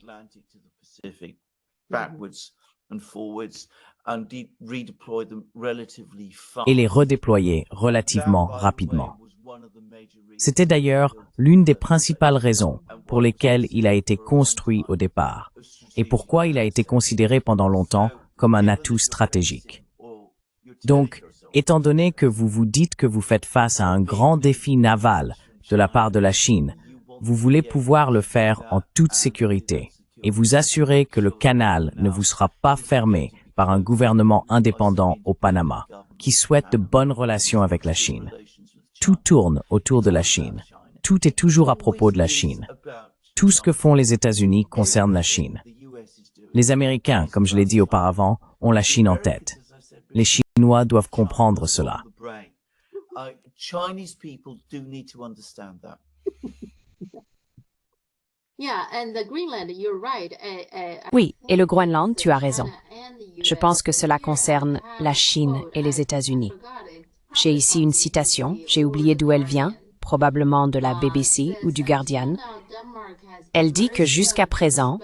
Et les redéployer relativement rapidement. C'était d'ailleurs l'une des principales raisons pour lesquelles il a été construit au départ, et pourquoi il a été considéré pendant longtemps comme un atout stratégique. Donc, étant donné que vous vous dites que vous faites face à un grand défi naval de la part de la Chine, vous voulez pouvoir le faire en toute sécurité et vous assurer que le canal ne vous sera pas fermé par un gouvernement indépendant au Panama qui souhaite de bonnes relations avec la Chine. Tout tourne autour de la Chine. Tout est toujours à propos de la Chine. Tout ce que font les États-Unis concerne la Chine. Les Américains, comme je l'ai dit auparavant, ont la Chine en tête. Les Chinois doivent comprendre cela. Oui, et le Groenland, tu as raison. Je pense que cela concerne la Chine et les États-Unis. J'ai ici une citation, j'ai oublié d'où elle vient, probablement de la BBC ou du Guardian. Elle dit que jusqu'à présent,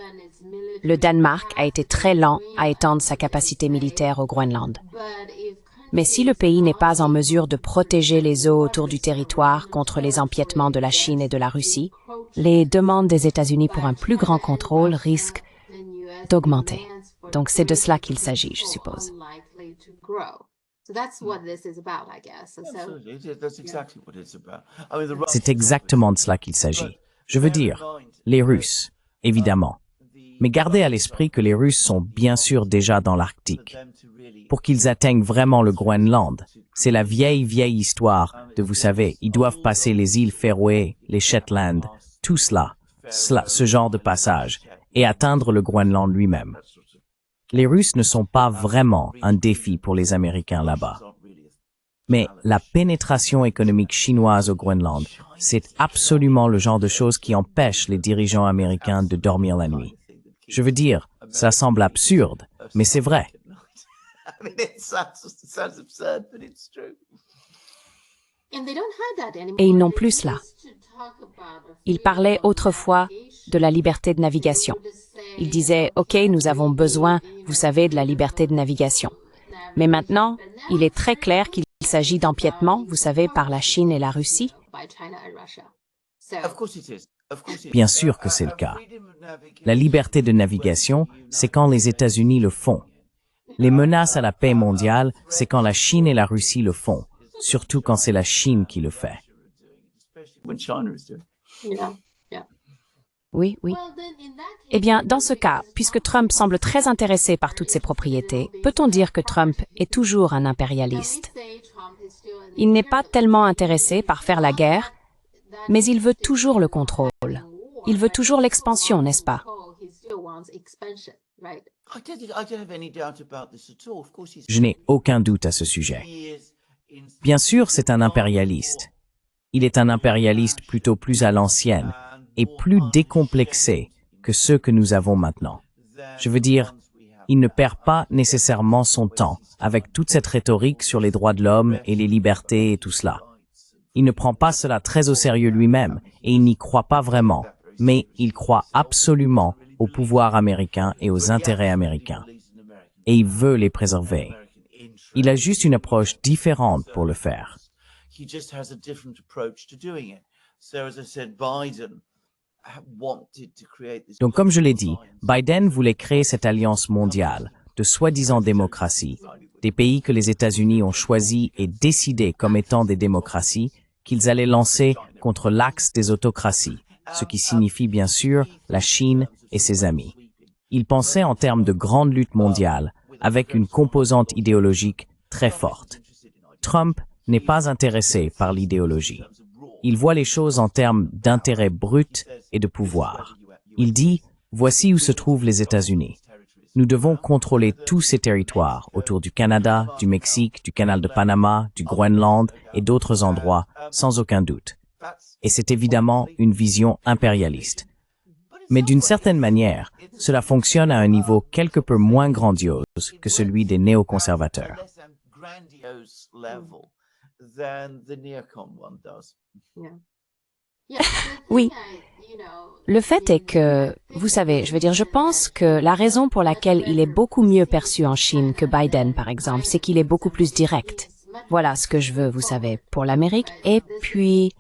le Danemark a été très lent à étendre sa capacité militaire au Groenland. Mais si le pays n'est pas en mesure de protéger les eaux autour du territoire contre les empiètements de la Chine et de la Russie, les demandes des États-Unis pour un plus grand contrôle risquent d'augmenter. Donc c'est de cela qu'il s'agit, je suppose. C'est exactement de cela qu'il s'agit. Je veux dire, les Russes, évidemment. Mais gardez à l'esprit que les Russes sont bien sûr déjà dans l'Arctique. Pour qu'ils atteignent vraiment le Groenland, c'est la vieille histoire de, vous savez, ils doivent passer les îles Féroé, les Shetland, tout cela, ce genre de passage, et atteindre le Groenland lui-même. Les Russes ne sont pas vraiment un défi pour les Américains là-bas. Mais la pénétration économique chinoise au Groenland, c'est absolument le genre de choses qui empêche les dirigeants américains de dormir la nuit. Je veux dire, ça semble absurde, mais c'est vrai. Et ils n'ont plus cela. Ils parlaient autrefois de la liberté de navigation. Ils disaient, OK, nous avons besoin, vous savez, de la liberté de navigation. Mais maintenant, il est très clair qu'il s'agit d'empiètement, vous savez, par la Chine et la Russie. Bien sûr que c'est le cas. La liberté de navigation, c'est quand les États-Unis le font. Les menaces à la paix mondiale, c'est quand la Chine et la Russie le font, surtout quand c'est la Chine qui le fait. Oui. Eh bien, dans ce cas, puisque Trump semble très intéressé par toutes ces propriétés, peut-on dire que Trump est toujours un impérialiste? Il n'est pas tellement intéressé par faire la guerre, mais il veut toujours le contrôle. Il veut toujours l'expansion, n'est-ce pas? Je n'ai aucun doute à ce sujet. Bien sûr, c'est un impérialiste. Il est un impérialiste plutôt plus à l'ancienne et plus décomplexé que ceux que nous avons maintenant. Je veux dire, il ne perd pas nécessairement son temps avec toute cette rhétorique sur les droits de l'homme et les libertés et tout cela. Il ne prend pas cela très au sérieux lui-même et il n'y croit pas vraiment, mais il croit absolument au pouvoir américain et aux intérêts américains. Et il veut les préserver. Il a juste une approche différente pour le faire. Donc, comme je l'ai dit, Biden voulait créer cette alliance mondiale de soi-disant démocratie des pays que les États-Unis ont choisis et décidés comme étant des démocraties, qu'ils allaient lancer contre l'axe des autocraties, ce qui signifie bien sûr la Chine et ses amis. Ils pensaient en termes de grande lutte mondiale, avec une composante idéologique très forte. Trump n'est pas intéressé par l'idéologie. Il voit les choses en termes d'intérêt brut et de pouvoir. Il dit, voici où se trouvent les États-Unis. Nous devons contrôler tous ces territoires autour du Canada, du Mexique, du canal de Panama, du Groenland et d'autres endroits, sans aucun doute. Et c'est évidemment une vision impérialiste. Mais d'une certaine manière, cela fonctionne à un niveau quelque peu moins grandiose que celui des néoconservateurs. Oui. Le fait est que, vous savez, je pense que la raison pour laquelle il est beaucoup mieux perçu en Chine que Biden, par exemple, c'est qu'il est beaucoup plus direct. Voilà ce que je veux, vous savez, pour l'Amérique, et puis...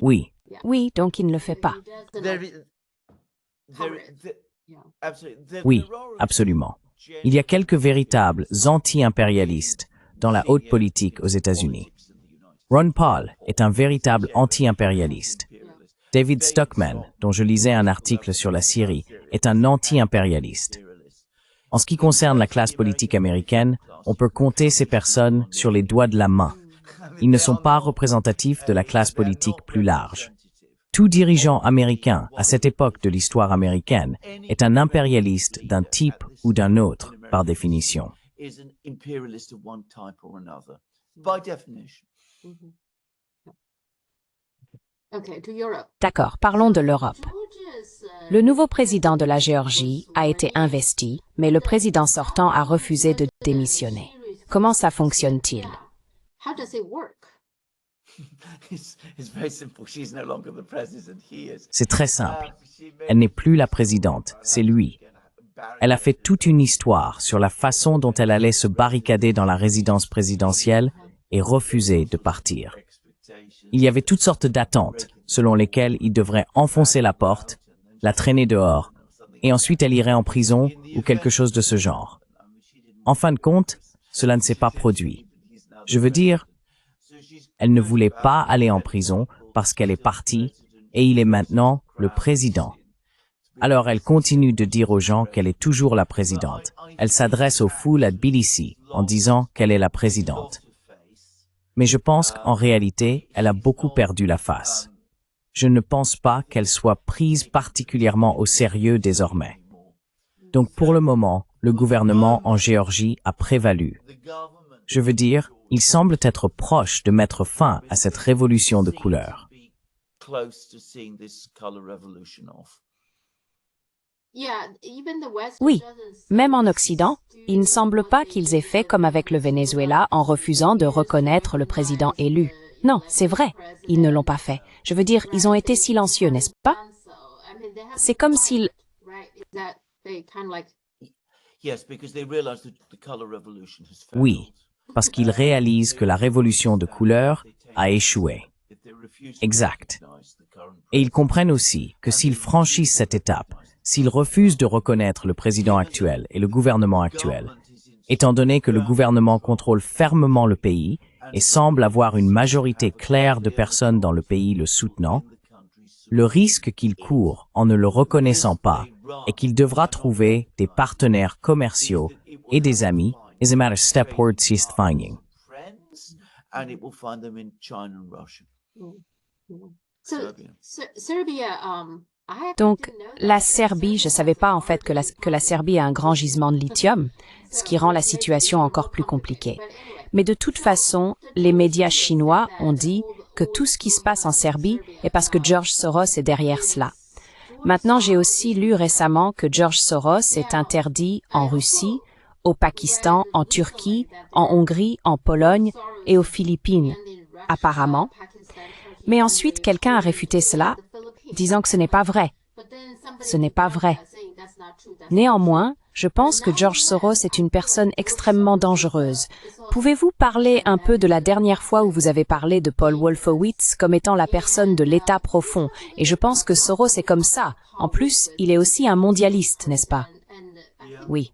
Oui. Oui, donc il ne le fait pas. Oui, absolument. Il y a quelques véritables anti-impérialistes dans la haute politique aux États-Unis. Ron Paul est un véritable anti-impérialiste. David Stockman, dont je lisais un article sur la Syrie, est un anti-impérialiste. En ce qui concerne la classe politique américaine, on peut compter ces personnes sur les doigts de la main. Ils ne sont pas représentatifs de la classe politique plus large. Tout dirigeant américain à cette époque de l'histoire américaine est un impérialiste d'un type ou d'un autre, par définition. D'accord, parlons de l'Europe. Le nouveau président de la Géorgie a été investi, mais le président sortant a refusé de démissionner. Comment ça fonctionne-t-il? C'est très simple. Elle n'est plus la présidente, c'est lui. Elle a fait toute une histoire sur la façon dont elle allait se barricader dans la résidence présidentielle et refuser de partir. Il y avait toutes sortes d'attentes, selon lesquelles il devrait enfoncer la porte, la traîner dehors, et ensuite elle irait en prison ou quelque chose de ce genre. En fin de compte, cela ne s'est pas produit. Je veux dire, elle ne voulait pas aller en prison parce qu'elle est partie et il est maintenant le président. Alors elle continue de dire aux gens qu'elle est toujours la présidente. Elle s'adresse aux foules à Tbilissi en disant qu'elle est la présidente. Mais je pense qu'en réalité, elle a beaucoup perdu la face. Je ne pense pas qu'elle soit prise particulièrement au sérieux désormais. Donc pour le moment, le gouvernement en Géorgie a prévalu. Je veux dire, il semble être proche de mettre fin à cette révolution de couleur. Oui, même en Occident, il ne semble pas qu'ils aient fait comme avec le Venezuela en refusant de reconnaître le président élu. Non, c'est vrai, ils ne l'ont pas fait. Je veux dire, ils ont été silencieux, n'est-ce pas? C'est comme s'ils... Oui, parce qu'ils réalisent que la révolution de couleur a échoué. Exact. Et ils comprennent aussi que s'ils franchissent cette étape, s'ils refusent de reconnaître le président actuel et le gouvernement actuel, étant donné que le gouvernement contrôle fermement le pays et semble avoir une majorité claire de personnes dans le pays le soutenant, le risque qu'il court en ne le reconnaissant pas est qu'il devra trouver des partenaires commerciaux et des amis, is a matter of step-word ceased finding. Donc, la Serbie, je ne savais pas en fait que la Serbie a un grand gisement de lithium, ce qui rend la situation encore plus compliquée. Mais de toute façon, les médias chinois ont dit que tout ce qui se passe en Serbie est parce que George Soros est derrière cela. Maintenant, j'ai aussi lu récemment que George Soros est interdit en Russie, au Pakistan, en Turquie, en Hongrie, en Pologne et aux Philippines, apparemment. Mais ensuite, quelqu'un a réfuté cela, disant que ce n'est pas vrai. Ce n'est pas vrai. Néanmoins, je pense que George Soros est une personne extrêmement dangereuse. Pouvez-vous parler un peu de la dernière fois où vous avez parlé de Paul Wolfowitz comme étant la personne de l'État profond? Et je pense que Soros est comme ça. En plus, il est aussi un mondialiste, n'est-ce pas? Oui.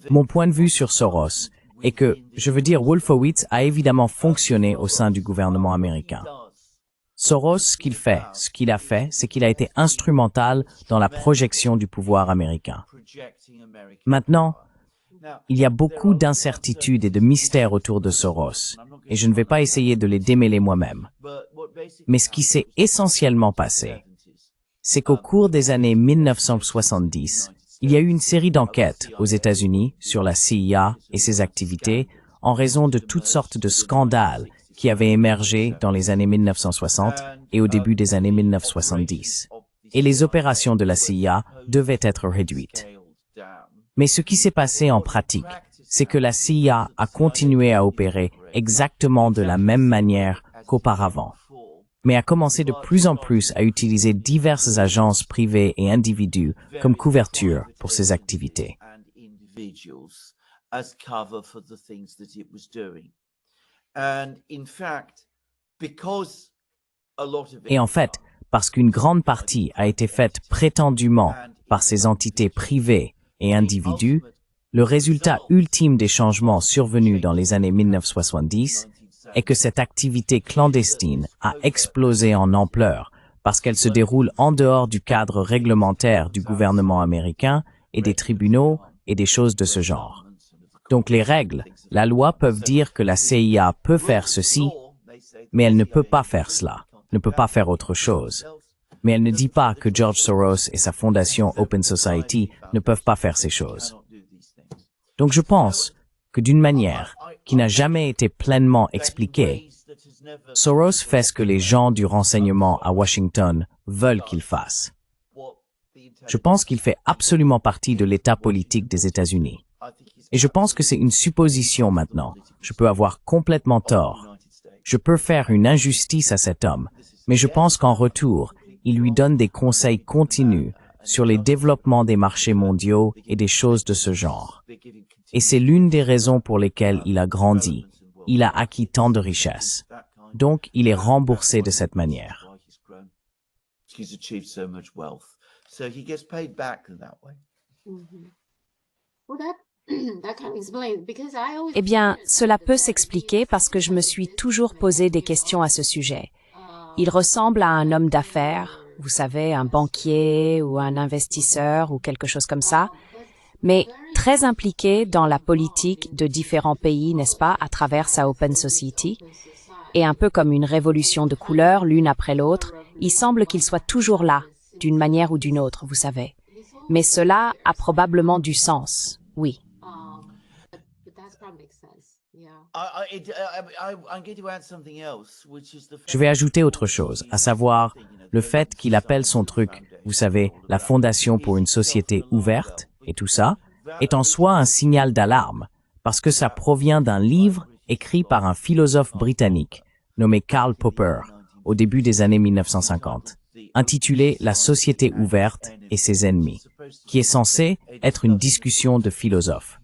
Mon point de vue sur Soros est que, je veux dire, Wolfowitz a évidemment fonctionné au sein du gouvernement américain. Soros, ce qu'il a fait, c'est qu'il a été instrumental dans la projection du pouvoir américain. Maintenant, il y a beaucoup d'incertitudes et de mystères autour de Soros, et je ne vais pas essayer de les démêler moi-même. Mais ce qui s'est essentiellement passé, c'est qu'au cours des années 1970, il y a eu une série d'enquêtes aux États-Unis sur la CIA et ses activités en raison de toutes sortes de scandales qui avaient émergé dans les années 1960 et au début des années 1970. Et les opérations de la CIA devaient être réduites. Mais ce qui s'est passé en pratique, c'est que la CIA a continué à opérer exactement de la même manière qu'auparavant, mais a commencé de plus en plus à utiliser diverses agences privées et individus comme couverture pour ses activités. Et en fait, parce qu'une grande partie a été faite prétendument par ces entités privées et individus, le résultat ultime des changements survenus dans les années 1970 est que cette activité clandestine a explosé en ampleur parce qu'elle se déroule en dehors du cadre réglementaire du gouvernement américain et des tribunaux et des choses de ce genre. Donc les règles, la loi peuvent dire que la CIA peut faire ceci, mais elle ne peut pas faire cela, ne peut pas faire autre chose. Mais elle ne dit pas que George Soros et sa fondation Open Society ne peuvent pas faire ces choses. Donc je pense que d'une manière qui n'a jamais été pleinement expliquée, Soros fait ce que les gens du renseignement à Washington veulent qu'il fasse. Je pense qu'il fait absolument partie de l'état politique des États-Unis. Et je pense que c'est une supposition maintenant. Je peux avoir complètement tort. Je peux faire une injustice à cet homme, mais je pense qu'en retour, il lui donne des conseils continus sur les développements des marchés mondiaux et des choses de ce genre. Et c'est l'une des raisons pour lesquelles il a grandi. Il a acquis tant de richesses. Donc, il est remboursé de cette manière. Eh bien, cela peut s'expliquer parce que je me suis toujours posé des questions à ce sujet. Il ressemble à un homme d'affaires, vous savez, un banquier ou un investisseur ou quelque chose comme ça, mais très impliqué dans la politique de différents pays, n'est-ce pas, à travers sa Open Society. Et un peu comme une révolution de couleurs, l'une après l'autre, il semble qu'il soit toujours là, d'une manière ou d'une autre, vous savez. Mais cela a probablement du sens, oui. Je vais ajouter autre chose, à savoir le fait qu'il appelle son truc, vous savez, la Fondation pour une société ouverte, et tout ça, est en soi un signal d'alarme, parce que ça provient d'un livre écrit par un philosophe britannique, nommé Karl Popper, au début des années 1950, intitulé « La société ouverte et ses ennemis », qui est censé être une discussion de philosophes.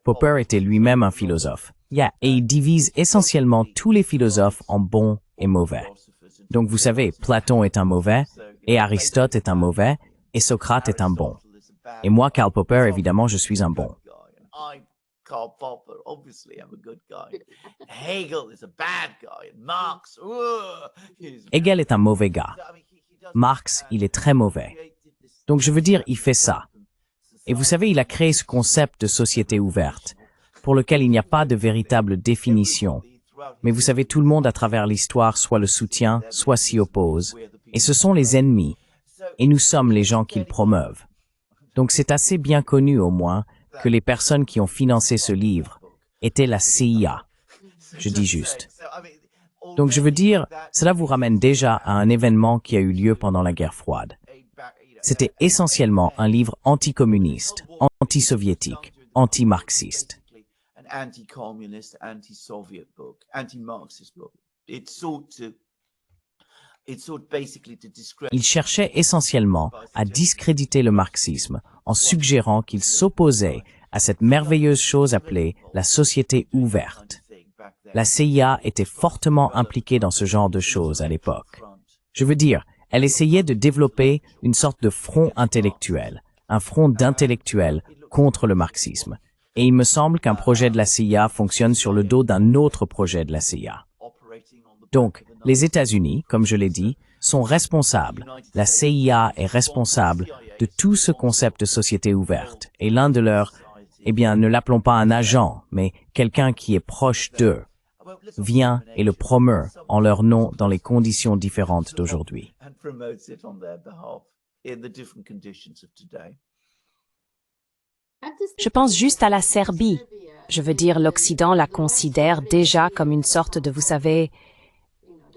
Popper était lui-même un philosophe. Et il divise essentiellement tous les philosophes en bons et mauvais. Donc vous savez, Platon est un mauvais, et Aristote est un mauvais, et Socrate est un bon. Et moi, Karl Popper, évidemment, je suis un bon. Hegel est un mauvais gars. Marx, il est très mauvais. Donc je veux dire, il fait ça. Et vous savez, il a créé ce concept de société ouverte, pour lequel il n'y a pas de véritable définition. Mais vous savez, tout le monde à travers l'histoire soit le soutient, soit s'y oppose. Et ce sont les ennemis. Et nous sommes les gens qu'ils promeuvent. Donc c'est assez bien connu au moins que les personnes qui ont financé ce livre étaient la CIA. Je dis juste. Donc je veux dire, cela vous ramène déjà à un événement qui a eu lieu pendant la guerre froide. C'était essentiellement un livre anticommuniste, anti-soviétique, anti-marxiste. Anti-communist, anti-Soviet book, anti-Marxist book. Il cherchait essentiellement à discréditer le marxisme en suggérant qu'il s'opposait à cette merveilleuse chose appelée la société ouverte. La CIA était fortement impliquée dans ce genre de choses à l'époque. Je veux dire, elle essayait de développer une sorte de front intellectuel, un front d'intellectuels contre le marxisme. Et il me semble qu'un projet de la CIA fonctionne sur le dos d'un autre projet de la CIA. Donc, les États-Unis, comme je l'ai dit, sont responsables. La CIA est responsable de tout ce concept de société ouverte. Et l'un de leurs, ne l'appelons pas un agent, mais quelqu'un qui est proche d'eux, vient et le promeut en leur nom dans les conditions différentes d'aujourd'hui. Je pense juste à la Serbie. Je veux dire, l'Occident la considère déjà comme une sorte de, vous savez,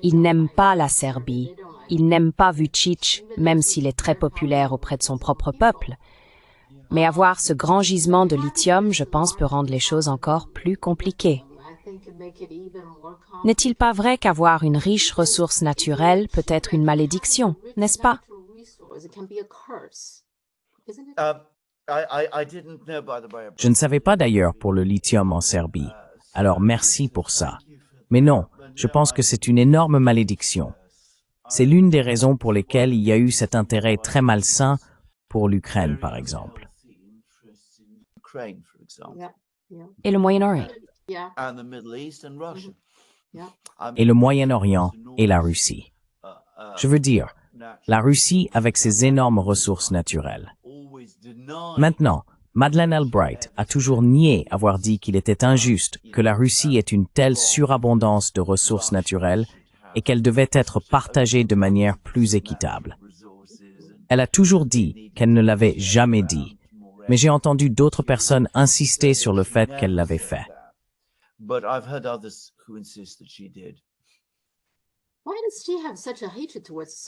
il n'aime pas la Serbie. Il n'aime pas Vučić, même s'il est très populaire auprès de son propre peuple. Mais avoir ce grand gisement de lithium, je pense, peut rendre les choses encore plus compliquées. N'est-il pas vrai qu'avoir une riche ressource naturelle peut être une malédiction, n'est-ce pas? Je ne savais pas d'ailleurs pour le lithium en Serbie, alors merci pour ça. Mais non, je pense que c'est une énorme malédiction. C'est l'une des raisons pour lesquelles il y a eu cet intérêt très malsain pour l'Ukraine, par exemple. Et le Moyen-Orient. Et le Moyen-Orient et la Russie. Je veux dire, la Russie avec ses énormes ressources naturelles. Maintenant, Madeleine Albright a toujours nié avoir dit qu'il était injuste que la Russie ait une telle surabondance de ressources naturelles et qu'elle devait être partagée de manière plus équitable. Elle a toujours dit qu'elle ne l'avait jamais dit, mais j'ai entendu d'autres personnes insister sur le fait qu'elle l'avait fait.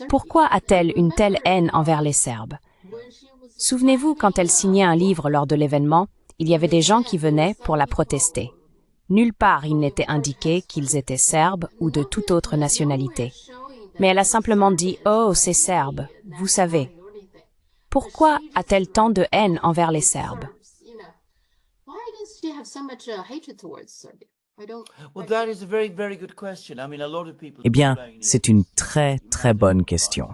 Pourquoi a-t-elle une telle haine envers les Serbes? Souvenez-vous, quand elle signait un livre lors de l'événement, il y avait des gens qui venaient pour la protester. Nulle part il n'était indiqué qu'ils étaient serbes ou de toute autre nationalité. Mais elle a simplement dit « Oh, c'est serbe, vous savez ». Pourquoi a-t-elle tant de haine envers les Serbes? Eh bien, c'est une très, très bonne question.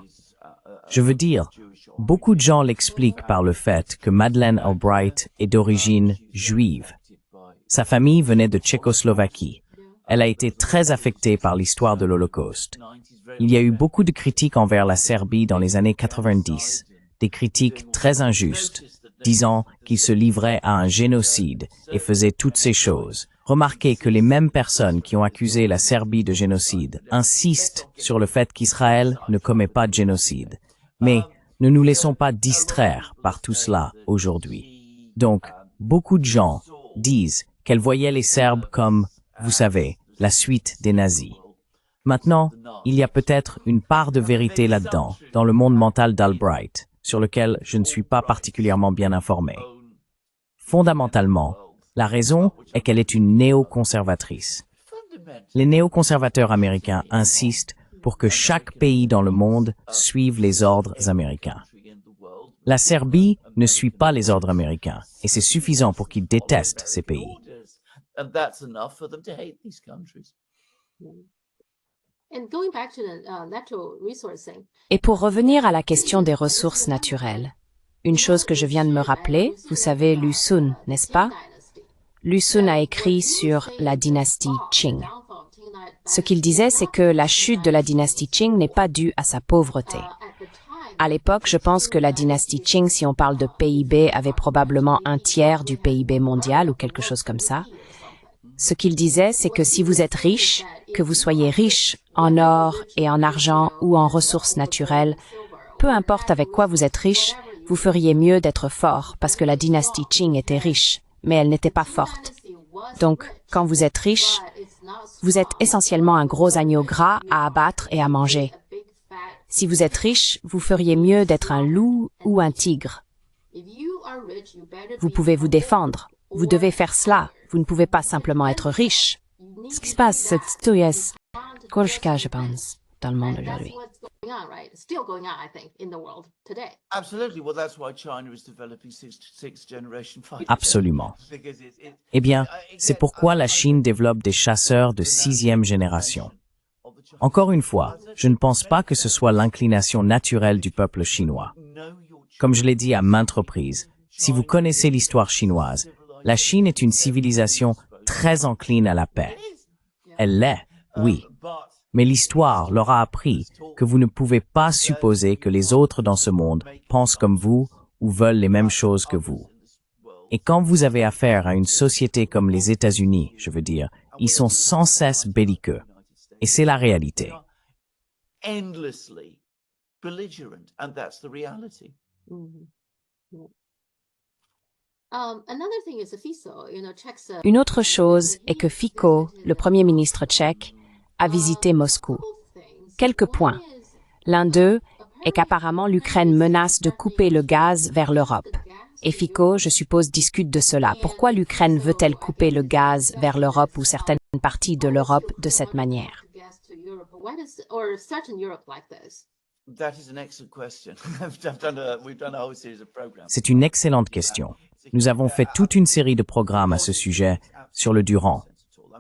Je veux dire, beaucoup de gens l'expliquent par le fait que Madeleine Albright est d'origine juive. Sa famille venait de Tchécoslovaquie. Elle a été très affectée par l'histoire de l'Holocauste. Il y a eu beaucoup de critiques envers la Serbie dans les années 90, des critiques très injustes, disant qu'il se livrait à un génocide et faisait toutes ces choses. Remarquez que les mêmes personnes qui ont accusé la Serbie de génocide insistent sur le fait qu'Israël ne commet pas de génocide. Mais ne nous laissons pas distraire par tout cela aujourd'hui. Donc, beaucoup de gens disent qu'elle voyait les Serbes comme, vous savez, la suite des nazis. Maintenant, il y a peut-être une part de vérité là-dedans, dans le monde mental d'Albright, sur lequel je ne suis pas particulièrement bien informé. Fondamentalement, la raison est qu'elle est une néoconservatrice. Les néoconservateurs américains insistent pour que chaque pays dans le monde suive les ordres américains. La Serbie ne suit pas les ordres américains, et c'est suffisant pour qu'ils détestent ces pays. Et pour revenir à la question des ressources naturelles, une chose que je viens de me rappeler, vous savez Lu Xun, n'est-ce pas? Lu Xun a écrit sur la dynastie Qing. Ce qu'il disait, c'est que la chute de la dynastie Qing n'est pas due à sa pauvreté. À l'époque, je pense que la dynastie Qing, si on parle de PIB, avait probablement un tiers du PIB mondial ou quelque chose comme ça. Ce qu'il disait, c'est que si vous êtes riche, que vous soyez riche en or et en argent ou en ressources naturelles, peu importe avec quoi vous êtes riche, vous feriez mieux d'être fort parce que la dynastie Qing était riche, mais elle n'était pas forte. Donc, quand vous êtes riche, vous êtes essentiellement un gros agneau gras à abattre et à manger. Si vous êtes riche, vous feriez mieux d'être un loup ou un tigre. Vous pouvez vous défendre. Vous devez faire cela. Vous ne pouvez pas simplement être riche. Ce qui se passe, c'est je pense. dans le monde aujourd'hui. Absolument. Eh bien, c'est pourquoi la Chine développe des chasseurs de 6e génération. Encore une fois, je ne pense pas que ce soit l'inclination naturelle du peuple chinois. Comme je l'ai dit à maintes reprises, si vous connaissez l'histoire chinoise, la Chine est une civilisation très encline à la paix. Elle l'est, oui. Mais l'histoire leur a appris que vous ne pouvez pas supposer que les autres dans ce monde pensent comme vous ou veulent les mêmes choses que vous. Et quand vous avez affaire à une société comme les États-Unis, je veux dire, ils sont sans cesse belliqueux. Et c'est la réalité. Une autre chose est que Fico, le Premier ministre tchèque, a visité Moscou. Quelques points. L'un d'eux est qu'apparemment l'Ukraine menace de couper le gaz vers l'Europe. Et Fico, je suppose, discute de cela. Pourquoi l'Ukraine veut-elle couper le gaz vers l'Europe ou certaines parties de l'Europe de cette manière? C'est une excellente question. Nous avons fait toute une série de programmes à ce sujet sur le durant.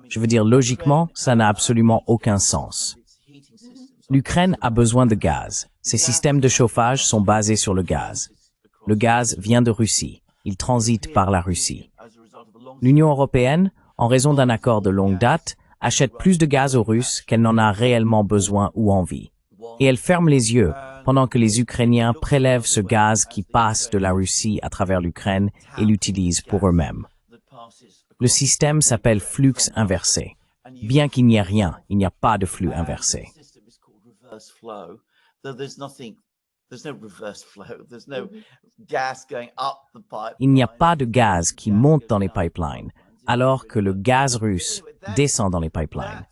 Je veux dire, logiquement, ça n'a absolument aucun sens. L'Ukraine a besoin de gaz. Ses systèmes de chauffage sont basés sur le gaz. Le gaz vient de Russie. Il transite par la Russie. L'Union européenne, en raison d'un accord de longue date, achète plus de gaz aux Russes qu'elle n'en a réellement besoin ou envie. Et elle ferme les yeux pendant que les Ukrainiens prélèvent ce gaz qui passe de la Russie à travers l'Ukraine et l'utilisent pour eux-mêmes. Le système s'appelle flux inversé. Bien qu'il n'y ait rien, il n'y a pas de flux inversé. Il n'y a pas de gaz qui monte dans les pipelines, alors que le gaz russe descend dans les pipelines.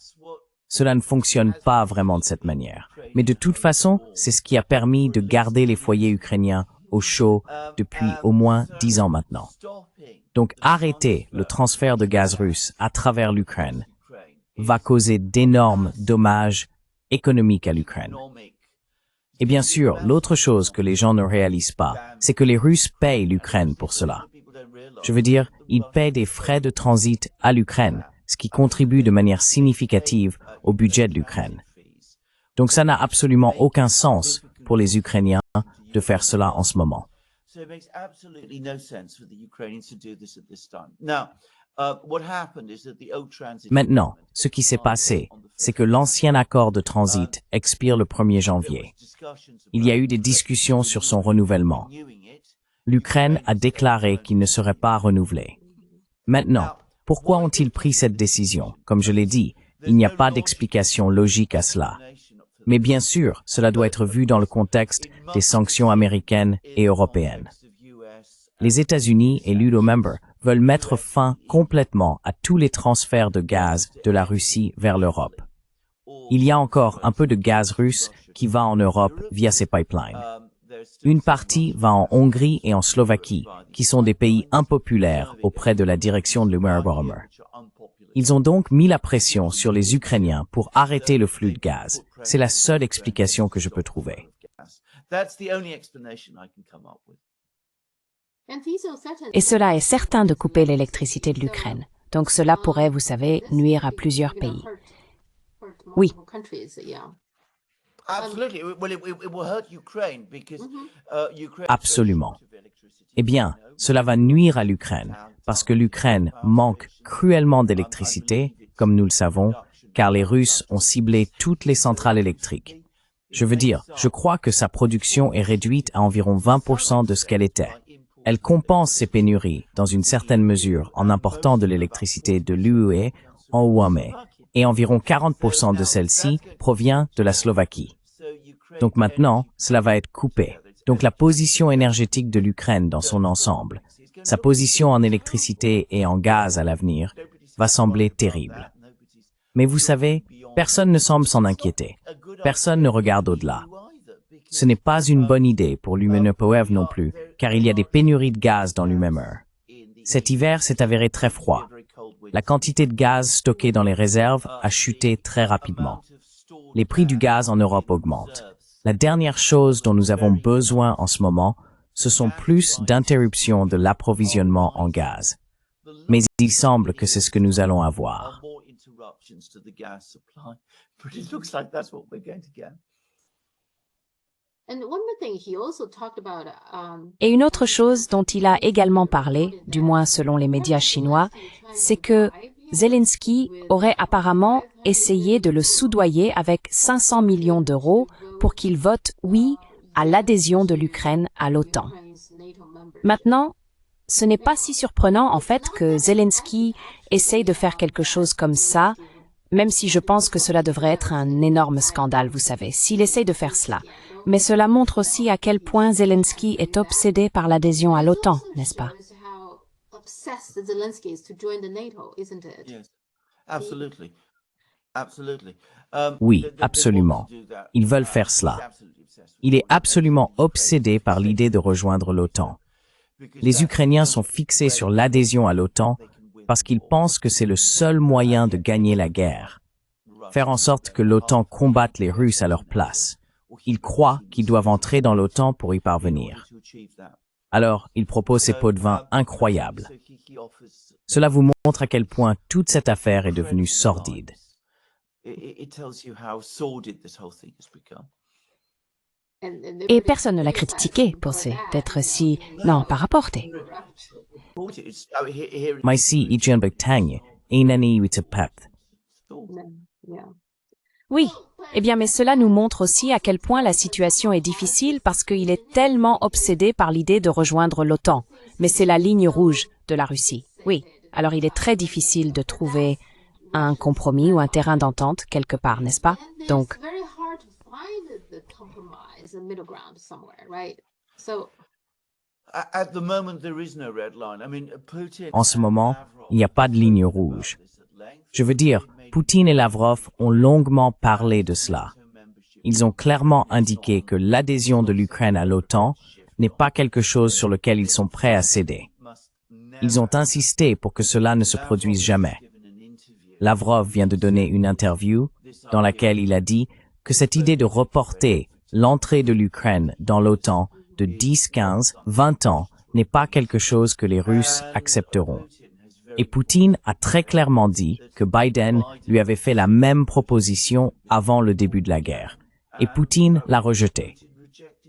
Cela ne fonctionne pas vraiment de cette manière. Mais de toute façon, c'est ce qui a permis de garder les foyers ukrainiens au chaud depuis au moins 10 ans maintenant. Donc arrêter le transfert de gaz russe à travers l'Ukraine va causer d'énormes dommages économiques à l'Ukraine. Et bien sûr, l'autre chose que les gens ne réalisent pas, c'est que les Russes payent l'Ukraine pour cela. Je veux dire, ils paient des frais de transit à l'Ukraine, ce qui contribue de manière significative au budget de l'Ukraine. Donc ça n'a absolument aucun sens pour les Ukrainiens de faire cela en ce moment. Maintenant, ce qui s'est passé, c'est que l'ancien accord de transit expire le 1er janvier. Il y a eu des discussions sur son renouvellement. L'Ukraine a déclaré qu'il ne serait pas renouvelé. Maintenant, pourquoi ont-ils pris cette décision? Comme je l'ai dit, il n'y a pas d'explication logique à cela. Mais bien sûr, cela doit être vu dans le contexte des sanctions américaines et européennes. Les États-Unis et l'ULO-member veulent mettre fin complètement à tous les transferts de gaz de la Russie vers l'Europe. Il y a encore un peu de gaz russe qui va en Europe via ces pipelines. Une partie va en Hongrie et en Slovaquie, qui sont des pays impopulaires auprès de la direction de l'Eurobarometer. Ils ont donc mis la pression sur les Ukrainiens pour arrêter le flux de gaz. C'est la seule explication que je peux trouver. Et cela est certain de couper l'électricité de l'Ukraine. Donc cela pourrait, vous savez, nuire à plusieurs pays. Oui. Absolument. Eh bien, cela va nuire à l'Ukraine, parce que l'Ukraine manque cruellement d'électricité, comme nous le savons, car les Russes ont ciblé toutes les centrales électriques. Je veux dire, je crois que sa production est réduite à environ 20% de ce qu'elle était. Elle compense ces pénuries, dans une certaine mesure, en important de l'électricité de l'UE en Ouamé, et environ 40% de celle-ci provient de la Slovaquie. Donc maintenant, cela va être coupé. Donc la position énergétique de l'Ukraine dans son ensemble, sa position en électricité et en gaz à l'avenir, va sembler terrible. Mais vous savez, personne ne semble s'en inquiéter. Personne ne regarde au-delà. Ce n'est pas une bonne idée pour l'UMNPOEV non plus, car il y a des pénuries de gaz dans l'UMMR. Cet hiver s'est avéré très froid. La quantité de gaz stocké dans les réserves a chuté très rapidement. Les prix du gaz en Europe augmentent. La dernière chose dont nous avons besoin en ce moment, ce sont plus d'interruptions de l'approvisionnement en gaz. Mais il semble que c'est ce que nous allons avoir. Et une autre chose dont il a également parlé, du moins selon les médias chinois, c'est que Zelensky aurait apparemment essayé de le soudoyer avec 500 millions d'euros pour qu'il vote oui à l'adhésion de l'Ukraine à l'OTAN. Maintenant, ce n'est pas si surprenant en fait que Zelensky essaye de faire quelque chose comme ça, même si je pense que cela devrait être un énorme scandale, vous savez, s'il essaye de faire cela. Mais cela montre aussi à quel point Zelensky est obsédé par l'adhésion à l'OTAN, n'est-ce pas? Oui, absolument. Ils veulent faire cela. Il est absolument obsédé par l'idée de rejoindre l'OTAN. Les Ukrainiens sont fixés sur l'adhésion à l'OTAN parce qu'ils pensent que c'est le seul moyen de gagner la guerre. Faire en sorte que l'OTAN combatte les Russes à leur place. Ils croient qu'ils doivent entrer dans l'OTAN pour y parvenir. Alors, il propose ces pots de vin incroyables. Cela vous montre à quel point toute cette affaire est devenue sordide. Et personne ne l'a critiqué pour d'être si... Non, pas rapporté. Oui, eh bien, mais cela nous montre aussi à quel point la situation est difficile parce qu'il est tellement obsédé par l'idée de rejoindre l'OTAN. Mais c'est la ligne rouge de la Russie. Oui, alors il est très difficile de trouver un compromis ou un terrain d'entente quelque part, n'est-ce pas? Donc, en ce moment, il n'y a pas de ligne rouge. Je veux dire, Poutine et Lavrov ont longuement parlé de cela. Ils ont clairement indiqué que l'adhésion de l'Ukraine à l'OTAN n'est pas quelque chose sur lequel ils sont prêts à céder. Ils ont insisté pour que cela ne se produise jamais. Lavrov vient de donner une interview dans laquelle il a dit que cette idée de reporter l'entrée de l'Ukraine dans l'OTAN de 10, 15, 20 ans n'est pas quelque chose que les Russes accepteront. Et Poutine a très clairement dit que Biden lui avait fait la même proposition avant le début de la guerre. Et Poutine l'a rejeté.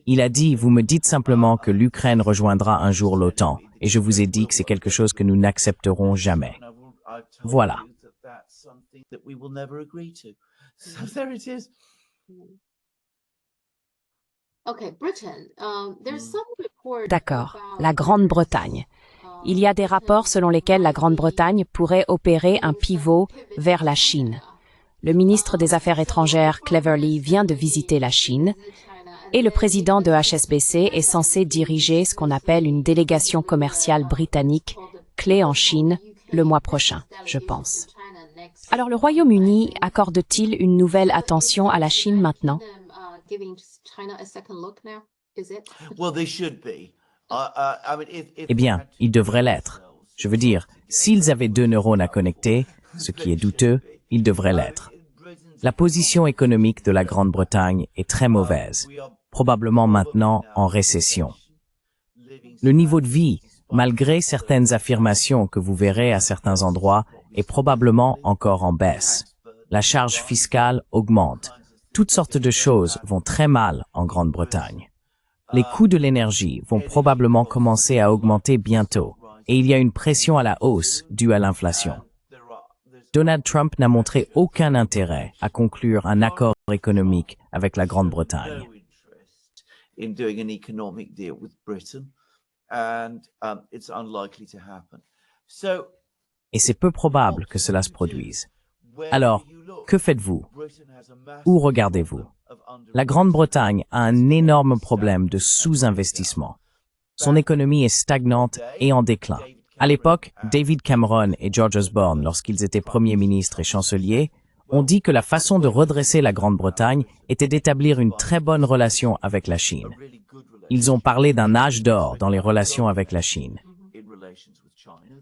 Il a dit « Vous me dites simplement que l'Ukraine rejoindra un jour l'OTAN, et je vous ai dit que c'est quelque chose que nous n'accepterons jamais. » Voilà. D'accord, la Grande-Bretagne. Il y a des rapports selon lesquels la Grande-Bretagne pourrait opérer un pivot vers la Chine. Le ministre des Affaires étrangères, Cleverly, vient de visiter la Chine et le président de HSBC est censé diriger ce qu'on appelle une délégation commerciale britannique clé en Chine le mois prochain, je pense. Alors le Royaume-Uni accorde-t-il une nouvelle attention à la Chine maintenant? Eh bien, ils devraient l'être. Je veux dire, s'ils avaient 2 neurones à connecter, ce qui est douteux, ils devraient l'être. La position économique de la Grande-Bretagne est très mauvaise, probablement maintenant en récession. Le niveau de vie, malgré certaines affirmations que vous verrez à certains endroits, est probablement encore en baisse. La charge fiscale augmente. Toutes sortes de choses vont très mal en Grande-Bretagne. Les coûts de l'énergie vont probablement commencer à augmenter bientôt, et il y a une pression à la hausse due à l'inflation. Donald Trump n'a montré aucun intérêt à conclure un accord économique avec la Grande-Bretagne. Et c'est peu probable que cela se produise. Alors, que faites-vous? Où regardez-vous? La Grande-Bretagne a un énorme problème de sous-investissement. Son économie est stagnante et en déclin. À l'époque, David Cameron et George Osborne, lorsqu'ils étaient premiers ministres et chanceliers, ont dit que la façon de redresser la Grande-Bretagne était d'établir une très bonne relation avec la Chine. Ils ont parlé d'un âge d'or dans les relations avec la Chine.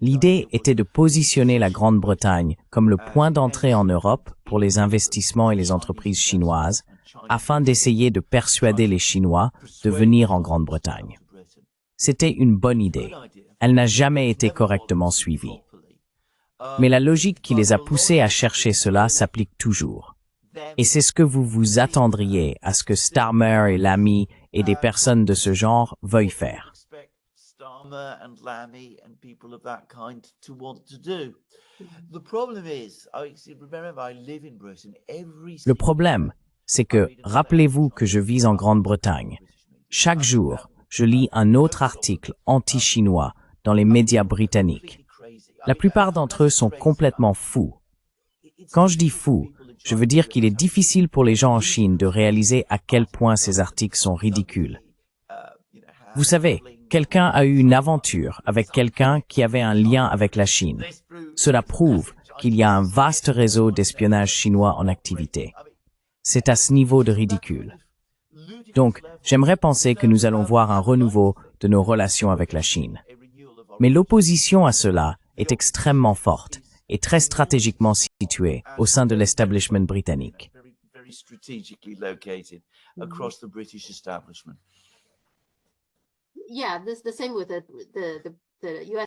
L'idée était de positionner la Grande-Bretagne comme le point d'entrée en Europe pour les investissements et les entreprises chinoises, afin d'essayer de persuader les Chinois de venir en Grande-Bretagne. C'était une bonne idée. Elle n'a jamais été correctement suivie. Mais la logique qui les a poussés à chercher cela s'applique toujours. Et c'est ce que vous vous attendriez à ce que Starmer et Lamy et des personnes de ce genre veuillent faire. Le problème, c'est que, rappelez-vous que je vis en Grande-Bretagne. Chaque jour, je lis un autre article anti-chinois dans les médias britanniques. La plupart d'entre eux sont complètement fous. Quand je dis fous, je veux dire qu'il est difficile pour les gens en Chine de réaliser à quel point ces articles sont ridicules. Vous savez, quelqu'un a eu une aventure avec quelqu'un qui avait un lien avec la Chine. Cela prouve qu'il y a un vaste réseau d'espionnage chinois en activité. C'est à ce niveau de ridicule. Donc, j'aimerais penser que nous allons voir un renouveau de nos relations avec la Chine. Mais l'opposition à cela est extrêmement forte et très stratégiquement située au sein de l'establishment britannique.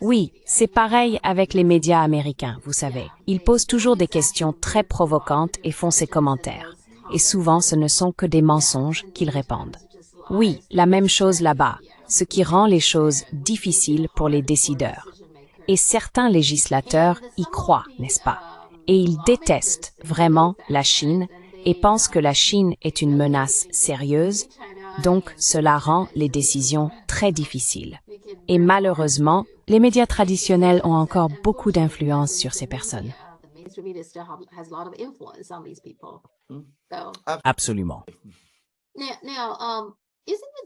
Oui, c'est pareil avec les médias américains, vous savez. Ils posent toujours des questions très provocantes et font ces commentaires. Et souvent, ce ne sont que des mensonges qu'ils répandent. Oui, la même chose là-bas, ce qui rend les choses difficiles pour les décideurs. Et certains législateurs y croient, n'est-ce pas? Et ils détestent vraiment la Chine et pensent que la Chine est une menace sérieuse, donc cela rend les décisions très difficiles. Et malheureusement, les médias traditionnels ont encore beaucoup d'influence sur ces personnes. Absolument.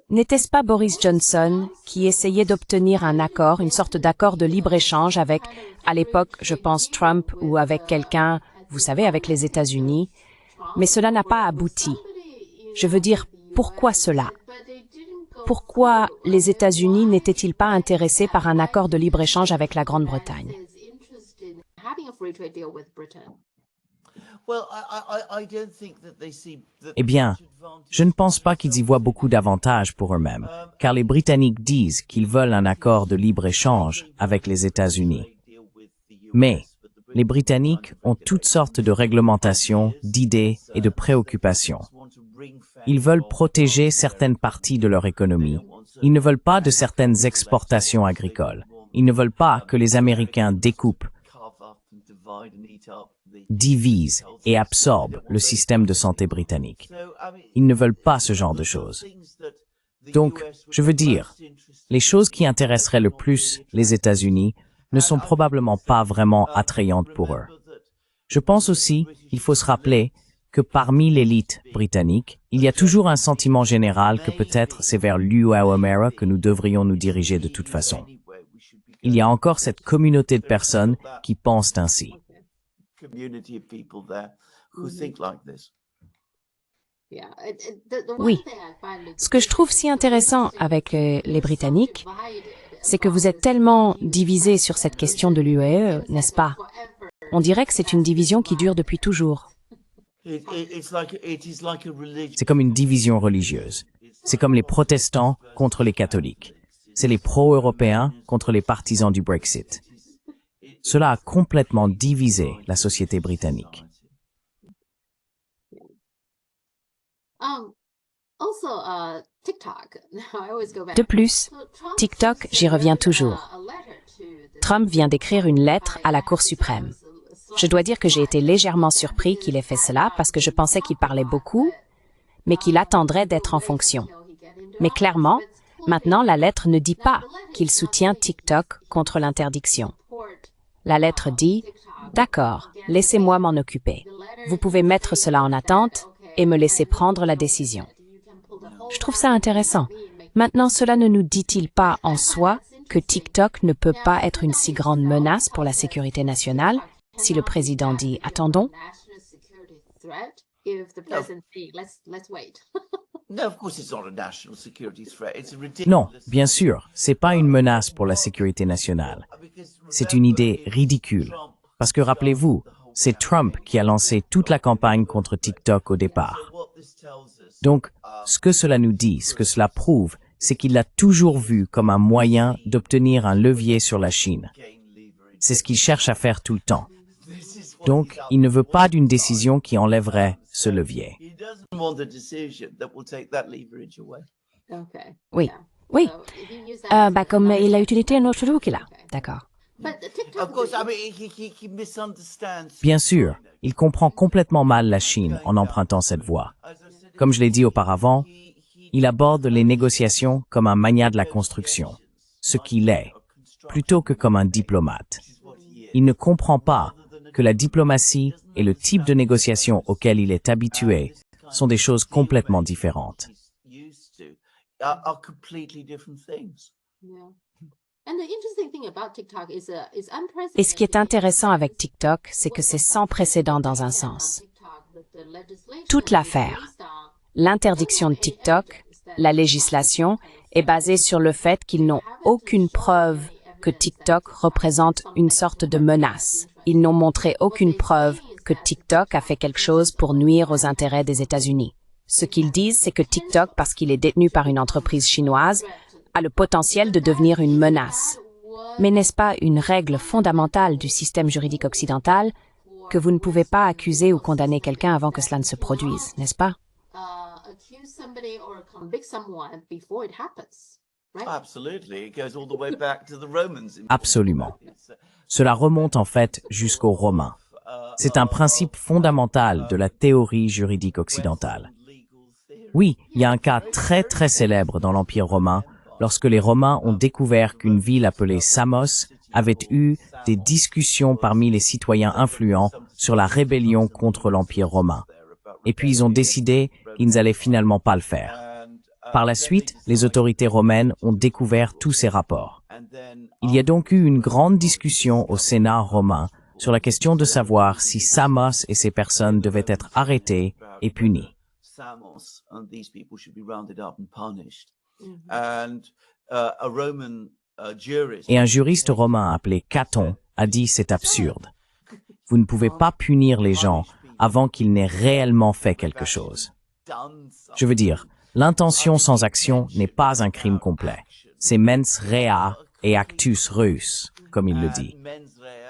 N'était-ce pas Boris Johnson qui essayait d'obtenir un accord, une sorte d'accord de libre-échange avec, à l'époque, je pense Trump ou avec quelqu'un, vous savez, avec les États-Unis, mais cela n'a pas abouti. Je veux dire, pourquoi cela? Pourquoi les États-Unis n'étaient-ils pas intéressés par un accord de libre-échange avec la Grande-Bretagne? Eh bien, je ne pense pas qu'ils y voient beaucoup d'avantages pour eux-mêmes, car les Britanniques disent qu'ils veulent un accord de libre-échange avec les États-Unis. Mais les Britanniques ont toutes sortes de réglementations, d'idées et de préoccupations. Ils veulent protéger certaines parties de leur économie. Ils ne veulent pas de certaines exportations agricoles. Ils ne veulent pas que les Américains découpent, divisent et absorbent le système de santé britannique. Ils ne veulent pas ce genre de choses. Donc, je veux dire, les choses qui intéresseraient le plus les États-Unis ne sont probablement pas vraiment attrayantes pour eux. Je pense aussi, il faut se rappeler, que parmi l'élite britannique, il y a toujours un sentiment général que peut-être c'est vers l'UAMERA que nous devrions nous diriger de toute façon. Il y a encore cette communauté de personnes qui pensent ainsi. Oui. Ce que je trouve si intéressant avec les Britanniques, c'est que vous êtes tellement divisés sur cette question de l'UAE, n'est-ce pas? On dirait que c'est une division qui dure depuis toujours. C'est comme une division religieuse. C'est comme les protestants contre les catholiques. C'est les pro-européens contre les partisans du Brexit. Cela a complètement divisé la société britannique. De plus, TikTok, j'y reviens toujours. Trump vient d'écrire une lettre à la Cour suprême. Je dois dire que j'ai été légèrement surpris qu'il ait fait cela parce que je pensais qu'il parlait beaucoup, mais qu'il attendrait d'être en fonction. Mais clairement, maintenant la lettre ne dit pas qu'il soutient TikTok contre l'interdiction. La lettre dit « D'accord, laissez-moi m'en occuper. Vous pouvez mettre cela en attente et me laisser prendre la décision. » Je trouve ça intéressant. Maintenant, cela ne nous dit-il pas en soi que TikTok ne peut pas être une si grande menace pour la sécurité nationale si le président dit « Attendons ». Non, bien sûr, c'est pas une menace pour la sécurité nationale. C'est une idée ridicule. Parce que rappelez-vous, c'est Trump qui a lancé toute la campagne contre TikTok au départ. Donc, ce que cela nous dit, ce que cela prouve, c'est qu'il l'a toujours vu comme un moyen d'obtenir un levier sur la Chine. C'est ce qu'il cherche à faire tout le temps. Donc, il ne veut pas d'une décision qui enlèverait ce levier. Oui, oui. Comme il a utilisé un autre truc là. D'accord. Bien sûr, il comprend complètement mal la Chine en empruntant cette voie. Comme je l'ai dit auparavant, il aborde les négociations comme un magnat de la construction, ce qu'il est, plutôt que comme un diplomate. Il ne comprend pas que la diplomatie et le type de négociation auquel il est habitué sont des choses complètement différentes. Et ce qui est intéressant avec TikTok, c'est que c'est sans précédent dans un sens. Toute l'affaire, l'interdiction de TikTok, la législation, est basée sur le fait qu'ils n'ont aucune preuve que TikTok représente une sorte de menace. Ils n'ont montré aucune preuve que TikTok a fait quelque chose pour nuire aux intérêts des États-Unis. Ce qu'ils disent, c'est que TikTok, parce qu'il est détenu par une entreprise chinoise, a le potentiel de devenir une menace. Mais n'est-ce pas une règle fondamentale du système juridique occidental que vous ne pouvez pas accuser ou condamner quelqu'un avant que cela ne se produise, n'est-ce pas? Absolument. Cela remonte en fait jusqu'aux Romains. C'est un principe fondamental de la théorie juridique occidentale. Oui, il y a un cas très célèbre dans l'Empire romain lorsque les Romains ont découvert qu'une ville appelée Samos avait eu des discussions parmi les citoyens influents sur la rébellion contre l'Empire romain. Et puis ils ont décidé qu'ils n'allaient finalement pas le faire. Par la suite, les autorités romaines ont découvert tous ces rapports. Il y a donc eu une grande discussion au Sénat romain sur la question de savoir si Samos et ses personnes devaient être arrêtés et punis. Et un juriste romain appelé Caton a dit c'est absurde. Vous ne pouvez pas punir les gens avant qu'ils n'aient réellement fait quelque chose. Je veux dire, l'intention sans action n'est pas un crime complet. C'est mens rea et actus reus, comme il le dit.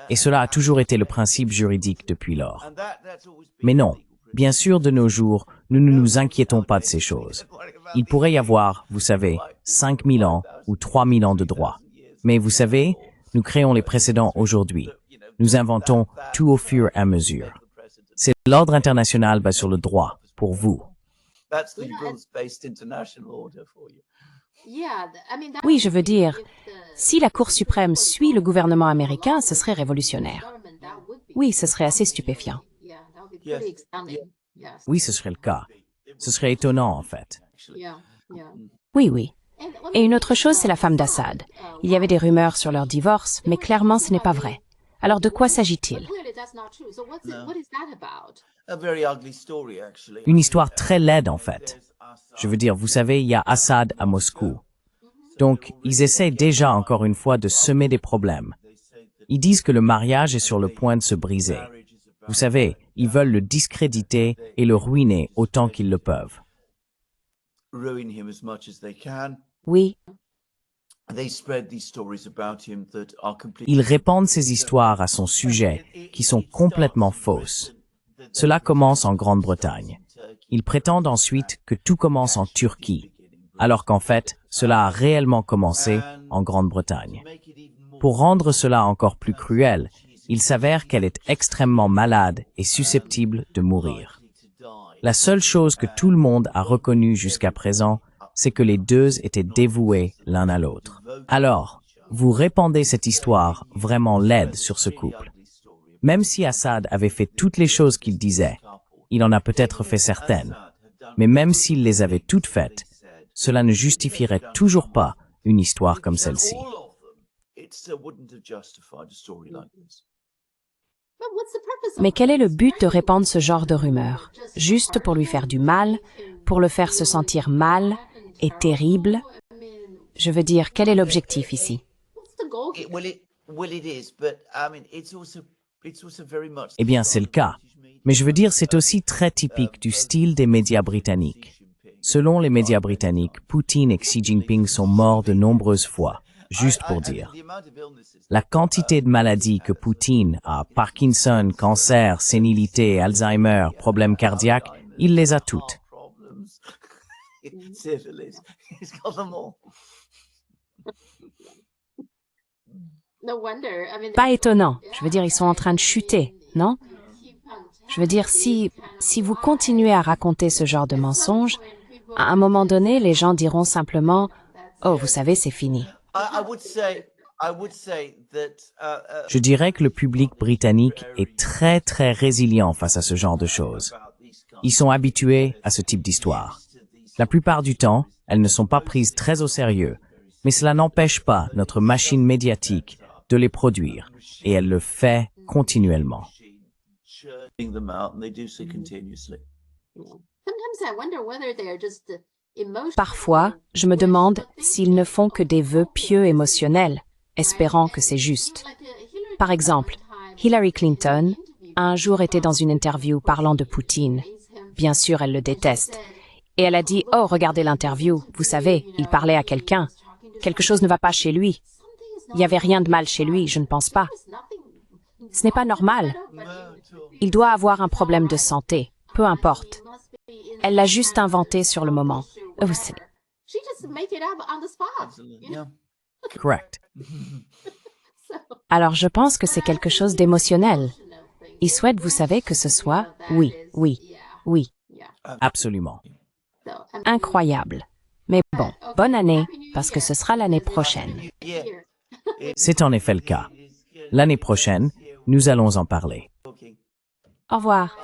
Et cela a toujours été le principe juridique depuis lors. Mais non, bien sûr de nos jours, nous ne nous inquiétons pas de ces choses. Il pourrait y avoir, vous savez, 5000 ans ou 3000 ans de droit. Mais vous savez, nous créons les précédents aujourd'hui. Nous inventons tout au fur et à mesure. C'est l'ordre international basé sur le droit, pour vous. Oui, je veux dire, si la Cour suprême suit le gouvernement américain, ce serait révolutionnaire. Oui, ce serait assez stupéfiant. Oui, ce serait le cas. Ce serait étonnant, en fait. Oui, oui. Et une autre chose, c'est la femme d'Assad. Il y avait des rumeurs sur leur divorce, mais clairement, ce n'est pas vrai. Alors, de quoi s'agit-il? Une histoire très laide, en fait. Je veux dire, vous savez, il y a Assad à Moscou. Donc, ils essaient déjà, encore une fois, de semer des problèmes. Ils disent que le mariage est sur le point de se briser. Vous savez, ils veulent le discréditer et le ruiner autant qu'ils le peuvent. Oui. Ils répandent ces histoires à son sujet qui sont complètement fausses. Cela commence en Grande-Bretagne. Ils prétendent ensuite que tout commence en Turquie, alors qu'en fait, cela a réellement commencé en Grande-Bretagne. Pour rendre cela encore plus cruel, il s'avère qu'elle est extrêmement malade et susceptible de mourir. La seule chose que tout le monde a reconnue jusqu'à présent, c'est que les deux étaient dévoués l'un à l'autre. Alors, vous répandez cette histoire vraiment laide sur ce couple. Même si Assad avait fait toutes les choses qu'il disait, il en a peut-être fait certaines, mais même s'il les avait toutes faites, cela ne justifierait toujours pas une histoire comme celle-ci. Mais quel est le but de répandre ce genre de rumeurs? Juste pour lui faire du mal pour le faire se sentir mal et terrible? Je veux dire, quel est l'objectif ici? Eh bien, c'est le cas. Mais je veux dire, c'est aussi très typique du style des médias britanniques. Selon les médias britanniques, Poutine et Xi Jinping sont morts de nombreuses fois. Juste pour dire. La quantité de maladies que Poutine a, Parkinson, cancer, sénilité, Alzheimer, problèmes cardiaques, il les a toutes. Pas étonnant. Je veux dire, ils sont en train de chuter, non? Je veux dire, si vous continuez à raconter ce genre de mensonges, à un moment donné, les gens diront simplement « Oh, vous savez, c'est fini ». Je dirais que le public britannique est très très résilient face à ce genre de choses. Ils sont habitués à ce type d'histoire. La plupart du temps, elles ne sont pas prises très au sérieux, mais cela n'empêche pas notre machine médiatique de les produire, et elle le fait continuellement. Parfois, je me demande s'ils ne font que des vœux pieux émotionnels, espérant que c'est juste. Par exemple, Hillary Clinton a un jour été dans une interview parlant de Poutine. Bien sûr, elle le déteste. Et elle a dit « Oh, regardez l'interview, vous savez, il parlait à quelqu'un. Quelque chose ne va pas chez lui. Il n'y avait rien de mal chez lui, je ne pense pas. Ce n'est pas normal. Il doit avoir un problème de santé, peu importe. Elle l'a juste inventé sur le moment. Vous savez. Correct. Alors je pense que c'est quelque chose d'émotionnel. Ils souhaitent, vous savez, que ce soit oui, oui, oui. Absolument. Incroyable. Mais bon, bonne année, parce que ce sera l'année prochaine. C'est en effet le cas. L'année prochaine, nous allons en parler. Au revoir.